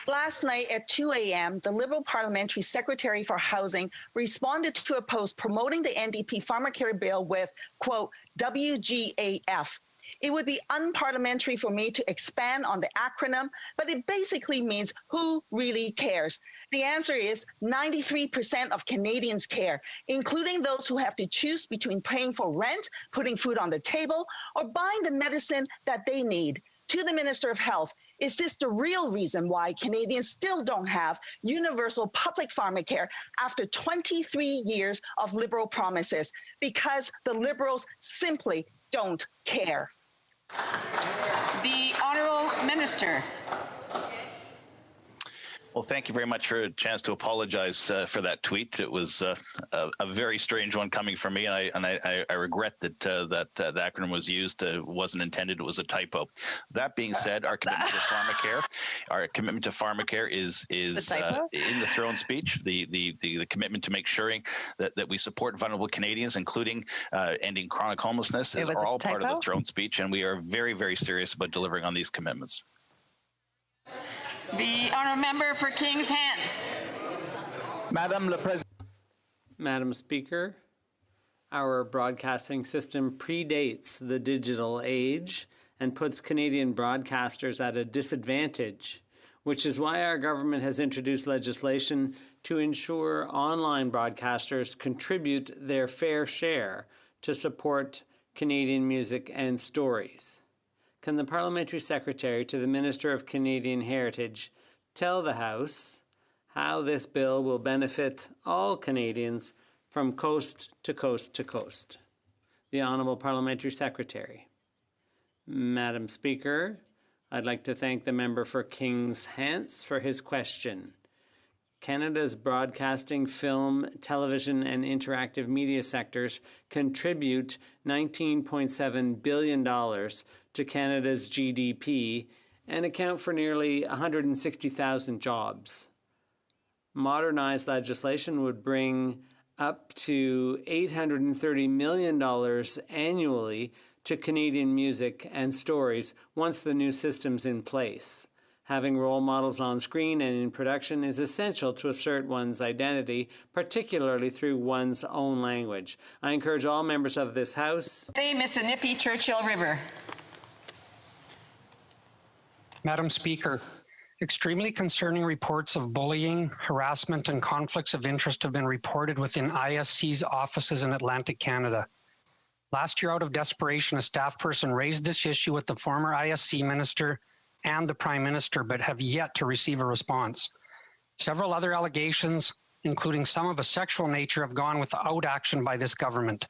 Speaker 4: Last night at 2 a.m., the Liberal Parliamentary Secretary for Housing responded to a post promoting the NDP pharmacare bill with, quote, WGAF. It would be unparliamentary for me to expand on the acronym, but it basically means who really cares. The answer is 93% of Canadians care, including those who have to choose between paying for rent, putting food on the table, or buying the medicine that they need. To the Minister of Health, is this the real reason why Canadians still don't have universal public pharmacare after 23 years of Liberal promises? Because the Liberals simply don't care.
Speaker 2: The Honourable Minister.
Speaker 23: Well, thank you very much for a chance to apologize for that tweet. It was a very strange one coming from me, and I regret that the acronym was used. Wasn't intended. It was a typo. That being said, our commitment to pharmacare, is in the throne speech. The commitment to make sure that we support vulnerable Canadians, including ending chronic homelessness, are all part of the throne speech, and we are very, very serious about delivering on these commitments.
Speaker 2: The honourable member for Kings Hants.
Speaker 24: Madam Speaker, our broadcasting system predates the digital age and puts Canadian broadcasters at a disadvantage, which is why our government has introduced legislation to ensure online broadcasters contribute their fair share to support Canadian music and stories. Can the Parliamentary Secretary to the Minister of Canadian Heritage tell the House how this bill will benefit all Canadians from coast to coast to coast? The Honourable Parliamentary Secretary. Madam Speaker, I'd like to thank the member for Kings Hants for his question. Canada's broadcasting, film, television, and interactive media sectors contribute $19.7 billion to Canada's GDP and account for nearly 160,000 jobs. Modernized legislation would bring up to $830 million annually to Canadian music and stories once the new system's in place. Having role models on screen and in production is essential to assert one's identity, particularly through one's own language. I encourage all members of this House.
Speaker 2: The Mississippi Churchill River.
Speaker 25: Madam Speaker, extremely concerning reports of bullying, harassment, and conflicts of interest have been reported within ISC's offices in Atlantic Canada. Last year, out of desperation, a staff person raised this issue with the former ISC minister and the Prime Minister, but have yet to receive a response. Several other allegations, including some of a sexual nature, have gone without action by this government.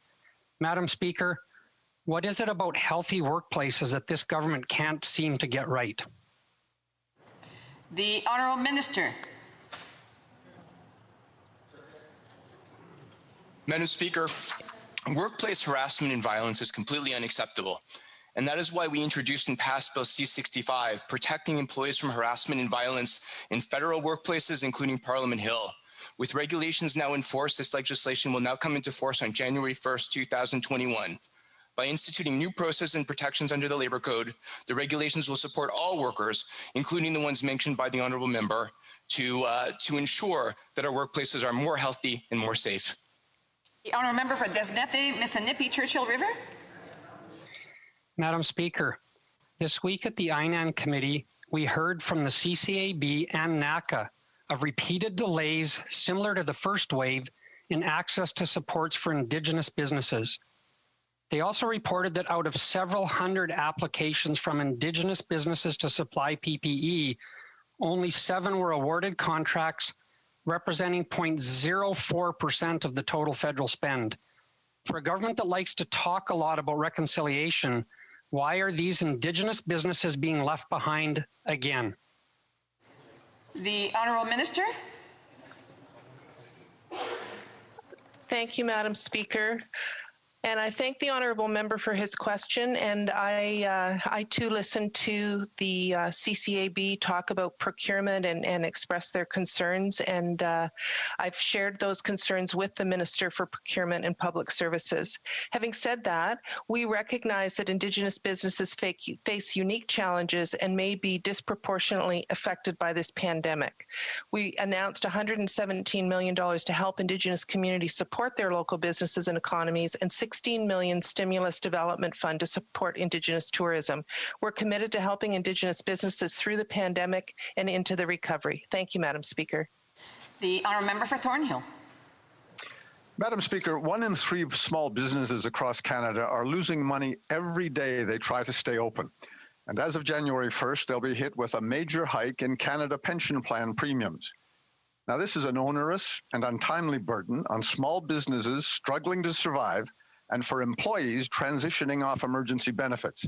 Speaker 25: Madam Speaker, what is it about healthy workplaces that this government can't seem to get right?
Speaker 2: The Honourable Minister.
Speaker 26: Madam Speaker, workplace harassment and violence is completely unacceptable. And that is why we introduced and passed Bill C-65, protecting employees from harassment and violence in federal workplaces, including Parliament Hill. With regulations now in force, this legislation will now come into force on January 1st, 2021. By instituting new processes and protections under the Labour Code, the regulations will support all workers, including the ones mentioned by the Honourable Member, to ensure that our workplaces are more healthy and more safe.
Speaker 2: The Honourable Member for Desnette, Missinippi, Churchill River.
Speaker 25: Madam Speaker, this week at the INAN Committee, we heard from the CCAB and NACA of repeated delays similar to the first wave in access to supports for Indigenous businesses. They also reported that out of several hundred applications from Indigenous businesses to supply PPE, only 7 were awarded contracts, representing 0.04% of the total federal spend. For a government that likes to talk a lot about reconciliation, why are these Indigenous businesses being left behind again?
Speaker 2: The Honourable Minister.
Speaker 5: Thank you, Madam Speaker. And I thank the Honourable Member for his question. And I too listened to the CCAB talk about procurement and express their concerns. And I've shared those concerns with the Minister for Procurement and Public Services. Having said that, we recognize that Indigenous businesses face unique challenges and may be disproportionately affected by this pandemic. We announced $117 million to help Indigenous communities support their local businesses and economies, and $16 million stimulus development fund to support Indigenous tourism. We're committed to helping Indigenous businesses through the pandemic and into the recovery. Thank you, Madam Speaker.
Speaker 2: The Honourable Member for Thornhill.
Speaker 6: Madam Speaker, 1 in 3 small businesses across Canada are losing money every day they try to stay open. And as of January 1st, they'll be hit with a major hike in Canada pension plan premiums. Now, this is an onerous and untimely burden on small businesses struggling to survive and for employees transitioning off emergency benefits.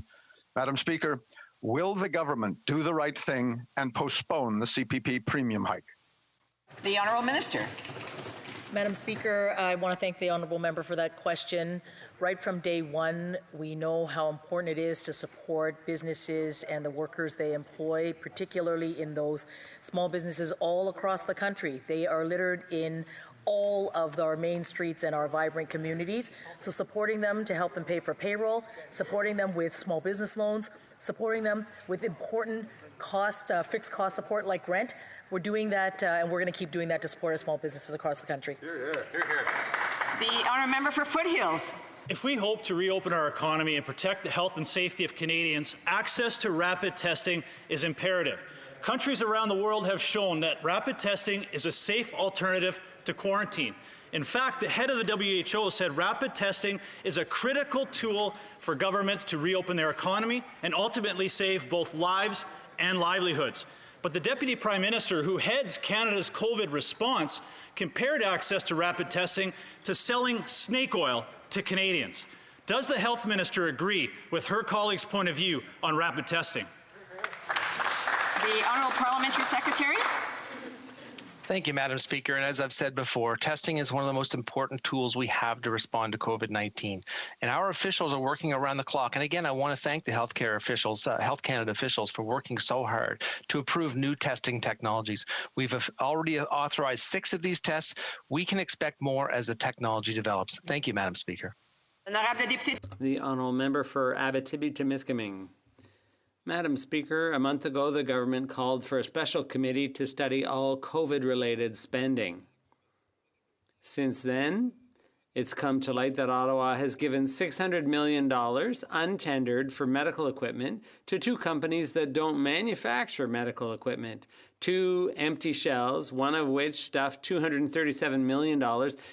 Speaker 6: Madam Speaker, will the government do the right thing and postpone the CPP premium hike?
Speaker 2: The Honourable Minister.
Speaker 9: Madam Speaker, I want to thank the Honourable Member for that question. Right from day one, we know how important it is to support businesses and the workers they employ, particularly in those small businesses all across the country. They are littered in all of our main streets and our vibrant communities. So supporting them to help them pay for payroll, supporting them with small business loans, supporting them with important fixed cost support like rent. We're doing that, and we're going to keep doing that to support our small businesses across the country.
Speaker 2: Hear, hear. The Honourable Member for Foothills.
Speaker 10: If we hope to reopen our economy and protect the health and safety of Canadians, access to rapid testing is imperative. Countries around the world have shown that rapid testing is a safe alternative to quarantine. In fact, the head of the WHO said rapid testing is a critical tool for governments to reopen their economy and ultimately save both lives and livelihoods. But the Deputy Prime Minister, who heads Canada's COVID response, compared access to rapid testing to selling snake oil to Canadians. Does the Health Minister agree with her colleague's point of view on rapid testing?
Speaker 2: The Honourable Parliamentary Secretary.
Speaker 1: Thank you, Madam Speaker. And as I've said before, testing is one of the most important tools we have to respond to COVID-19. And our officials are working around the clock. And again, I want to thank the Health Canada officials for working so hard to approve new testing technologies. We've already authorized 6 of these tests. We can expect more as the technology develops. Thank you, Madam Speaker.
Speaker 24: The Honourable Member for Abitibi-Temiskaming. Madam Speaker, a month ago the government called for a special committee to study all COVID-related spending. Since then, it's come to light that Ottawa has given $600 million untendered for medical equipment to 2 companies that don't manufacture medical equipment. 2 empty shells, one of which stuffed $237 million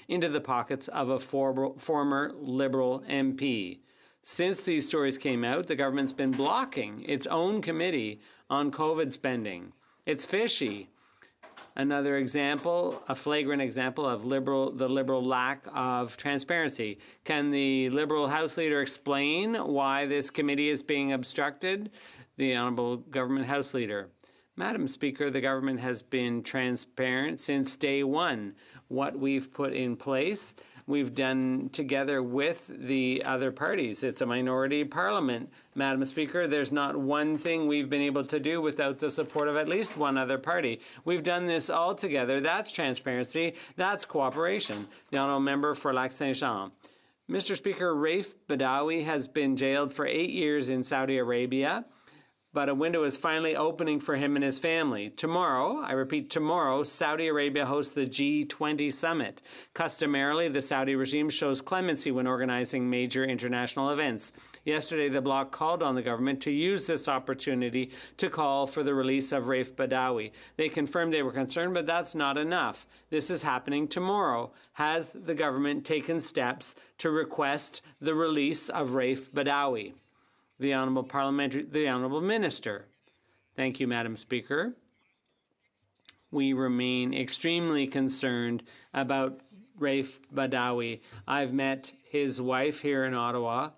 Speaker 24: into the pockets of a former Liberal MP. Since these stories came out, the government's been blocking its own committee on COVID spending. It's fishy. Another example, a flagrant example of the Liberal lack of transparency. Can the Liberal House Leader explain why this committee is being obstructed? The Honourable Government House Leader. Madam Speaker, the government has been transparent since day one. What we've put in place, we've done together with the other parties. It's a minority parliament. Madam Speaker, there's not one thing we've been able to do without the support of at least one other party. We've done this all together. That's transparency. That's cooperation. The Honourable Member for Lac Saint-Jean. Mr. Speaker, Raif Badawi has been jailed for 8 years in Saudi Arabia, but a window is finally opening for him and his family. Tomorrow, I repeat, tomorrow, Saudi Arabia hosts the G20 summit. Customarily, the Saudi regime shows clemency when organizing major international events. Yesterday, the bloc called on the government to use this opportunity to call for the release of Raif Badawi. They confirmed they were concerned, but that's not enough. This is happening tomorrow. Has the government taken steps to request the release of Raif Badawi? The Honourable Minister. Thank you, Madam Speaker. We remain extremely concerned about Raif Badawi. I've met his wife here in Ottawa,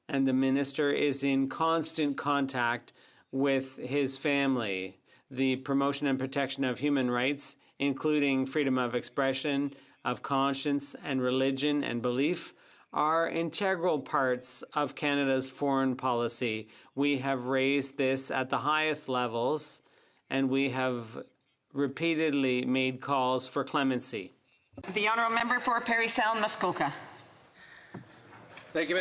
Speaker 24: and the Minister is in constant contact with his family. The promotion and protection of human rights, including freedom of expression, of conscience and religion and belief, are integral parts of Canada's foreign policy. We have raised this at the highest levels, and we have repeatedly made calls for clemency.
Speaker 2: The Honourable Member for Parry Sound, Muskoka.
Speaker 7: Thank you,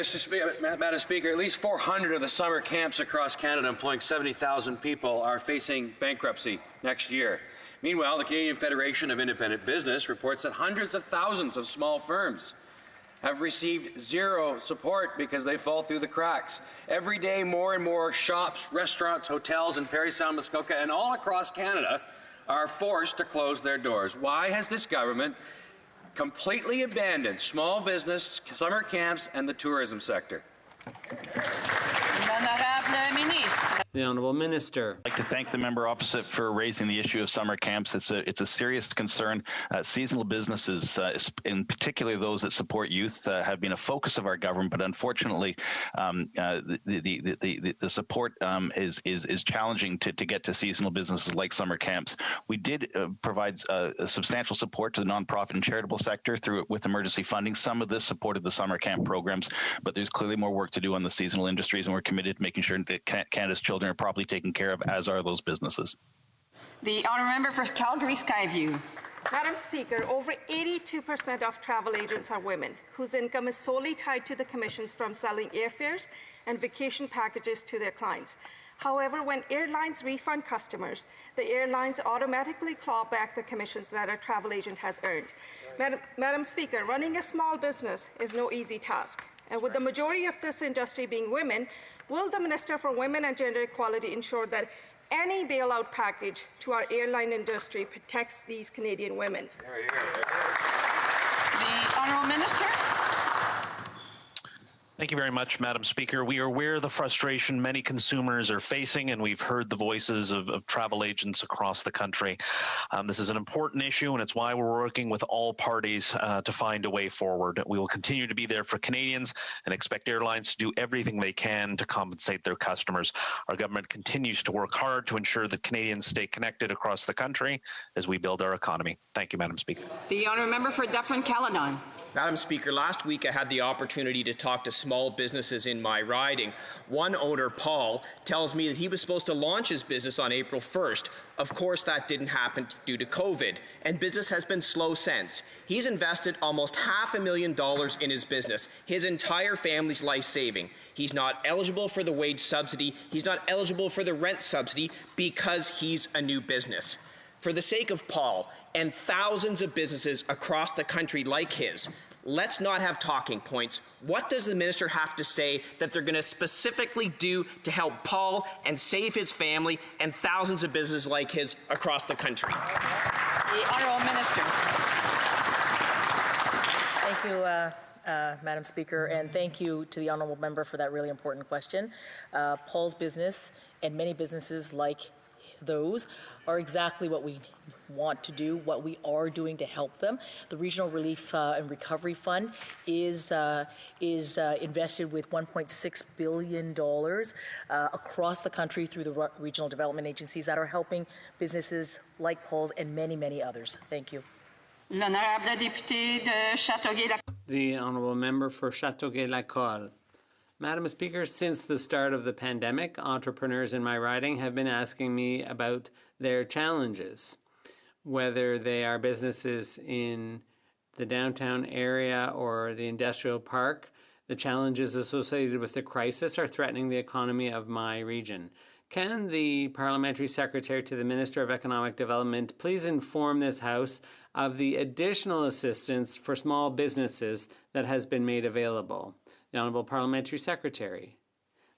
Speaker 7: Madam Speaker. At least 400 of the summer camps across Canada employing 70,000 people are facing bankruptcy next year. Meanwhile, the Canadian Federation of Independent Business reports that hundreds of thousands of small firms have received zero support because they fall through the cracks. Every day, more and more shops, restaurants, hotels in Parry Sound, Muskoka, and all across Canada are forced to close their doors. Why has this government completely abandoned small business, summer camps, and the tourism sector?
Speaker 24: The Honourable Minister.
Speaker 23: I'd like to thank the member opposite for raising the issue of summer camps. It's a serious concern. Seasonal businesses, in particular those that support youth, have been a focus of our government, but unfortunately, the support is challenging to get to seasonal businesses like summer camps. We did provide substantial support to the nonprofit and charitable sector with emergency funding. Some of this supported the summer camp programs, but there's clearly more work to do on the seasonal industries, and we're committed to making sure that Canada's children are properly taken care of, as are those businesses.
Speaker 2: The Honourable Member for Calgary Skyview.
Speaker 11: Madam Speaker, over 82% of travel agents are women, whose income is solely tied to the commissions from selling airfares and vacation packages to their clients. However, when airlines refund customers, the airlines automatically claw back the commissions that a travel agent has earned. Madam Speaker, running a small business is no easy task. And with the majority of this industry being women, will the Minister for Women and Gender Equality ensure that any bailout package to our airline industry protects these Canadian women?
Speaker 2: The Honourable Minister.
Speaker 12: Thank you very much, Madam Speaker. We are aware of the frustration many consumers are facing, and we've heard the voices of travel agents across the country. This is an important issue, and it's why we're working with all parties to find a way forward. We will continue to be there for Canadians and expect airlines to do everything they can to compensate their customers. Our government continues to work hard to ensure that Canadians stay connected across the country as we build our economy. Thank you, Madam Speaker.
Speaker 2: The Honourable Member for Dufferin-Caledon.
Speaker 13: Madam Speaker, last week I had the opportunity to talk to small businesses in my riding. One owner, Paul, tells me that he was supposed to launch his business on April 1st. Of course, that didn't happen due to COVID, and business has been slow since. He's invested almost $500,000 in his business, his entire family's life saving. He's not eligible for the wage subsidy. He's not eligible for the rent subsidy because he's a new business. For the sake of Paul and thousands of businesses across the country like his, let's not have talking points. What does the minister have to say that they're going to specifically do to help Paul and save his family and thousands of businesses like his across the country?
Speaker 2: The Honourable Minister.
Speaker 9: Thank you, Madam Speaker, and thank you to the Honourable Member for that really important question. Paul's business and many businesses like those are exactly what we want to do, what we are doing to help them. The Regional Relief and Recovery Fund is invested with $1.6 billion across the country through the regional development agencies that are helping businesses like Paul's and many, many others. Thank you.
Speaker 2: L'honorable député de Châteauguay.
Speaker 24: The Honourable Member for Châteauguay-Lacolle. Madam Speaker, since the start of the pandemic, entrepreneurs in my riding have been asking me about their challenges, whether they are businesses in the downtown area or the industrial park. The challenges associated with the crisis are threatening the economy of my region. Can the Parliamentary Secretary to the Minister of Economic Development please inform this House of the additional assistance for small businesses that has been made available? The Honourable Parliamentary Secretary.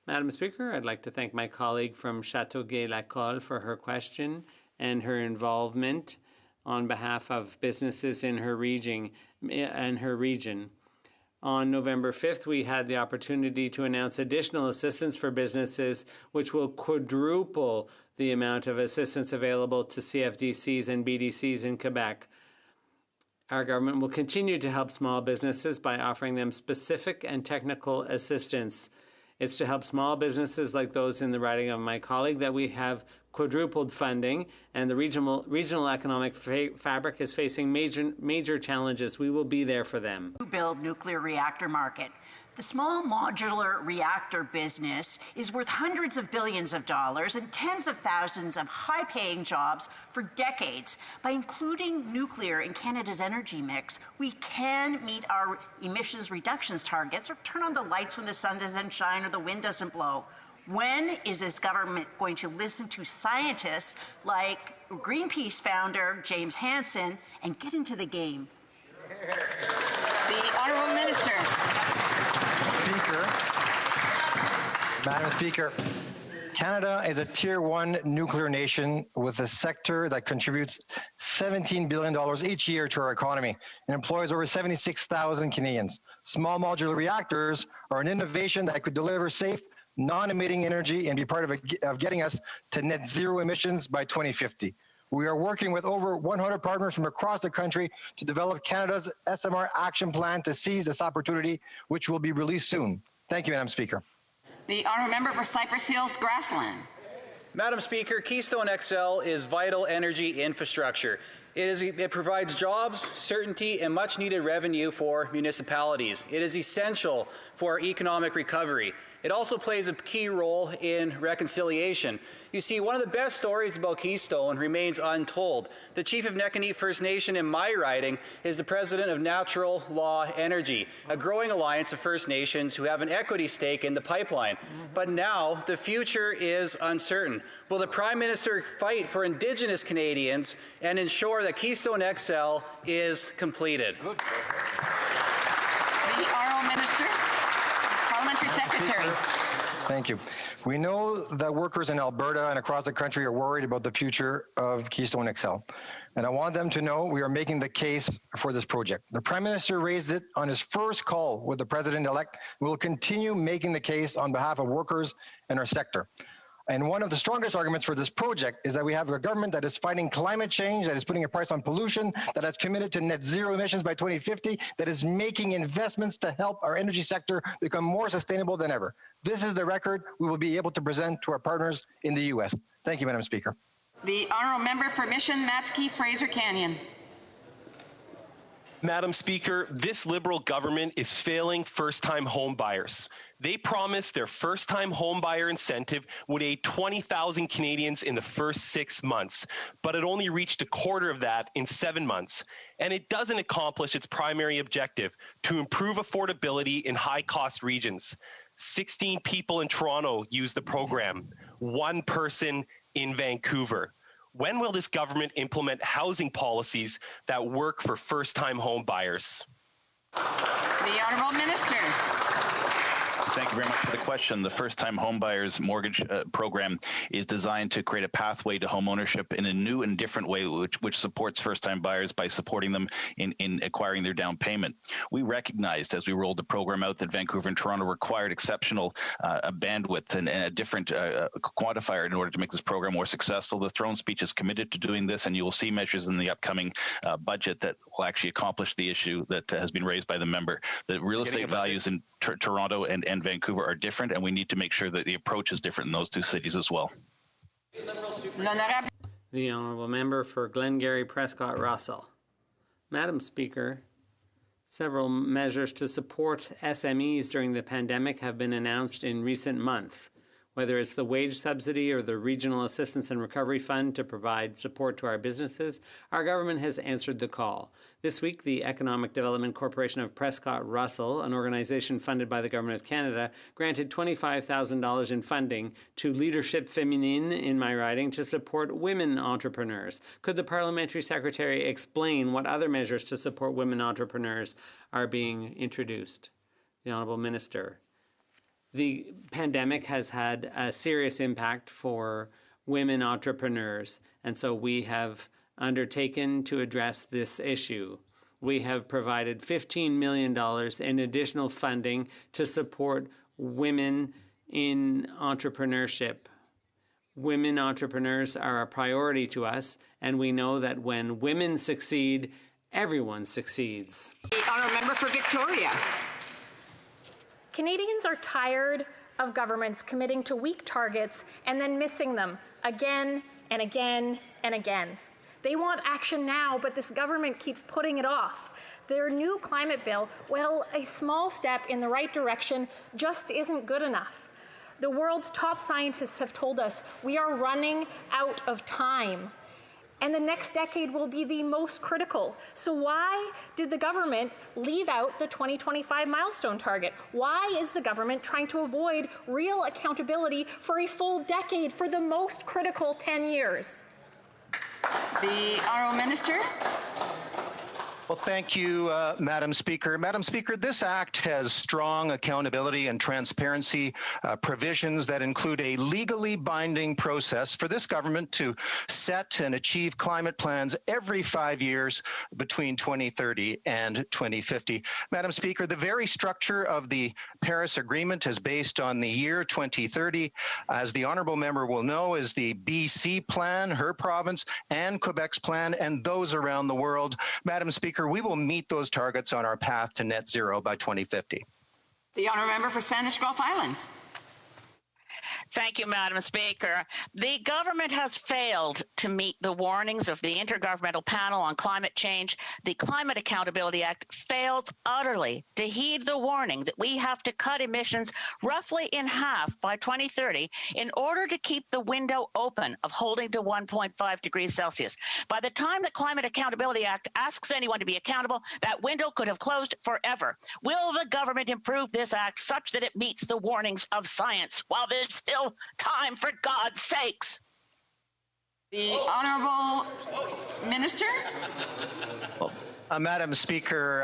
Speaker 24: Madam Speaker, I'd like to thank my colleague from Châteauguay-Lacolle for her question and her involvement on behalf of businesses in her region. On November 5th, we had the opportunity to announce additional assistance for businesses, which will quadruple the amount of assistance available to CFDCs and BDCs in Quebec. Our government will continue to help small businesses by offering them specific and technical assistance. It's to help small businesses like those in the riding of my colleague that we have quadrupled funding, and the regional economic fabric is facing major challenges. We will be there for them.
Speaker 8: Build nuclear reactor market. The small modular reactor business is worth hundreds of billions of dollars and tens of thousands of high-paying jobs for decades. By including nuclear in Canada's energy mix, we can meet our emissions reductions targets or turn on the lights when the sun doesn't shine or the wind doesn't blow. When is this government going to listen to scientists like Greenpeace founder James Hansen and get into the game?
Speaker 2: The Honourable Minister.
Speaker 14: Madam Speaker, Canada is a Tier 1 nuclear nation with a sector that contributes $17 billion each year to our economy and employs over 76,000 Canadians. Small modular reactors are an innovation that could deliver safe, non-emitting energy and be part of getting us to net zero emissions by 2050. We are working with over 100 partners from across the country to develop Canada's SMR action plan to seize this opportunity, which will be released soon. Thank you, Madam Speaker.
Speaker 2: The Honourable Member for Cypress Hills, Grassland.
Speaker 15: Madam Speaker, Keystone XL is vital energy infrastructure. It provides jobs, certainty, and much-needed revenue for municipalities. It is essential for our economic recovery. It also plays a key role in reconciliation. You see, one of the best stories about Keystone remains untold. The Chief of Nekanit First Nation in my riding is the President of Natural Law Energy, a growing alliance of First Nations who have an equity stake in the pipeline. But now the future is uncertain. Will the Prime Minister fight for Indigenous Canadians and ensure that Keystone XL is completed?
Speaker 2: The Honourable Minister. Parliamentary Secretary.
Speaker 14: Thank you. We know that workers in Alberta and across the country are worried about the future of Keystone XL. And I want them to know we are making the case for this project. The Prime Minister raised it on his first call with the President-elect. We will continue making the case on behalf of workers in our sector. And one of the strongest arguments for this project is that we have a government that is fighting climate change, that is putting a price on pollution, that has committed to net zero emissions by 2050, that is making investments to help our energy sector become more sustainable than ever. This is the record we will be able to present to our partners in the U.S. Thank you, Madam Speaker.
Speaker 2: The Honourable Member for Mission, Matski, Fraser Canyon.
Speaker 17: Madam Speaker, this Liberal government is failing first-time home buyers. They promised their first-time home buyer incentive would aid 20,000 Canadians in the first 6 months, but it only reached a quarter of that in 7 months. And it doesn't accomplish its primary objective, to improve affordability in high-cost regions. 16 people in Toronto use the program, 1 person in Vancouver. When will this government implement housing policies that work for first-time home buyers?
Speaker 2: The Honourable Minister.
Speaker 23: Thank you very much for the question. The first-time homebuyers mortgage program is designed to create a pathway to home ownership in a new and different way, which supports first-time buyers by supporting them in acquiring their down payment. We recognized as we rolled the program out that Vancouver and Toronto required exceptional bandwidth and a different quantifier in order to make this program more successful. The throne speech is committed to doing this, and you will see measures in the upcoming budget that will actually accomplish the issue that has been raised by the member. The real estate values in Toronto and Vancouver are different, and we need to make sure that the approach is different in those two cities as well.
Speaker 24: The Honourable Member for Glengarry Prescott Russell. Madam Speaker, several measures to support SMEs during the pandemic have been announced in recent months. Whether it's the wage subsidy or the Regional Assistance and Recovery Fund to provide support to our businesses, our government has answered the call. This week, the Economic Development Corporation of Prescott Russell, an organization funded by the Government of Canada, granted $25,000 in funding to Leadership Féminin in my riding to support women entrepreneurs. Could the Parliamentary Secretary explain what other measures to support women entrepreneurs are being introduced? The Honourable Minister. The pandemic has had a serious impact for women entrepreneurs, and so we have undertaken to address this issue. We have provided $15 million in additional funding to support women in entrepreneurship. Women entrepreneurs are a priority to us, and we know that when women succeed, everyone succeeds.
Speaker 2: The honourable member for Victoria.
Speaker 3: Canadians are tired of governments committing to weak targets and then missing them again and again and again. They want action now, but this government keeps putting it off. Their new climate bill, well, a small step in the right direction, just isn't good enough. The world's top scientists have told us we are running out of time. And the next decade will be the most critical. So why did the government leave out the 2025 milestone target? Why is the government trying to avoid real accountability for a full decade, for the most critical 10 years?
Speaker 2: The Honourable Minister.
Speaker 1: Well, thank you, Madam Speaker. Madam Speaker, this act has strong accountability and transparency provisions that include a legally binding process for this government to set and achieve climate plans every 5 years between 2030 and 2050. Madam Speaker, the very structure of the Paris Agreement is based on the year 2030. As the honourable member will know, is the BC plan, her province, and Quebec's plan, and those around the world. Madam Speaker, we will meet those targets on our path to net zero by 2050.
Speaker 2: The honourable member for Sandwich Gulf Islands.
Speaker 18: Thank you, Madam Speaker. The government has failed to meet the warnings of the Intergovernmental Panel on Climate Change. The Climate Accountability Act fails utterly to heed the warning that we have to cut emissions roughly in half by 2030 in order to keep the window open of holding to 1.5 degrees Celsius. By the time the Climate Accountability Act asks anyone to be accountable, that window could have closed forever. Will the government improve this act such that it meets the warnings of science while there's still time, for God's sakes?
Speaker 2: The Honourable Minister.
Speaker 1: Well, Madam Speaker,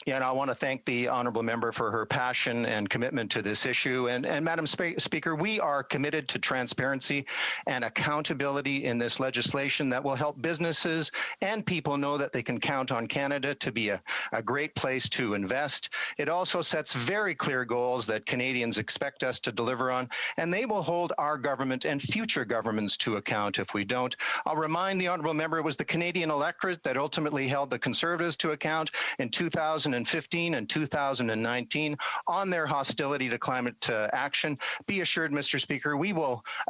Speaker 1: I want to thank the honourable member for her passion and commitment to this issue. And Madam Speaker, we are committed to transparency and accountability in this legislation that will help businesses and people know that they can count on Canada to be a great place to invest. It also sets very clear goals that Canadians expect us to deliver on, and they will hold our government and future governments to account if we don't. I'll remind the honourable member it was the Canadian electorate that ultimately held the Conservatives to account in 2015 and 2019 on their hostility to climate action. Be assured, Mr. Speaker,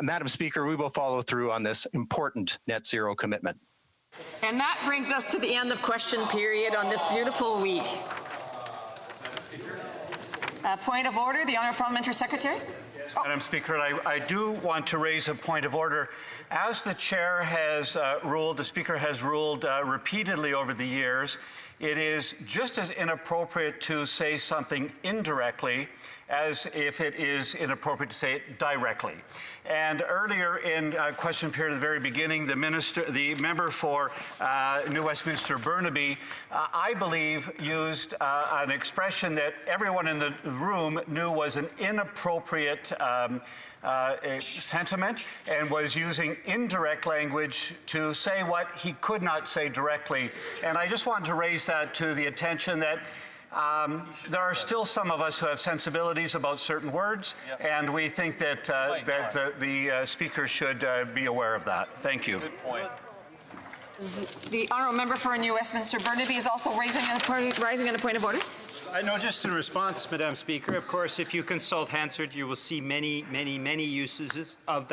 Speaker 1: Madam Speaker, we will follow through on this important net zero commitment.
Speaker 2: And that brings us to the end of question period on this beautiful week. Point of order, the Honourable Parliamentary Secretary.
Speaker 19: Madam Speaker, I do want to raise a point of order. As the Chair has ruled, the Speaker has ruled repeatedly over the years, it is just as inappropriate to say something indirectly as if it is inappropriate to say it directly. And earlier in question period at the very beginning, the member for New Westminster Burnaby, I believe, used an expression that everyone in the room knew was an inappropriate sentiment, and was using indirect language to say what he could not say directly. And I just wanted to raise that to the attention that there are still some of us who have sensibilities about certain words, and we think that the Speaker should be aware of that. Thank you.
Speaker 18: Good point.
Speaker 2: The honourable member for New Westminster Burnaby is also raising on a point of order.
Speaker 20: No, just in response, Madam Speaker. Of course, if you consult Hansard, you will see many, many, many uses of that.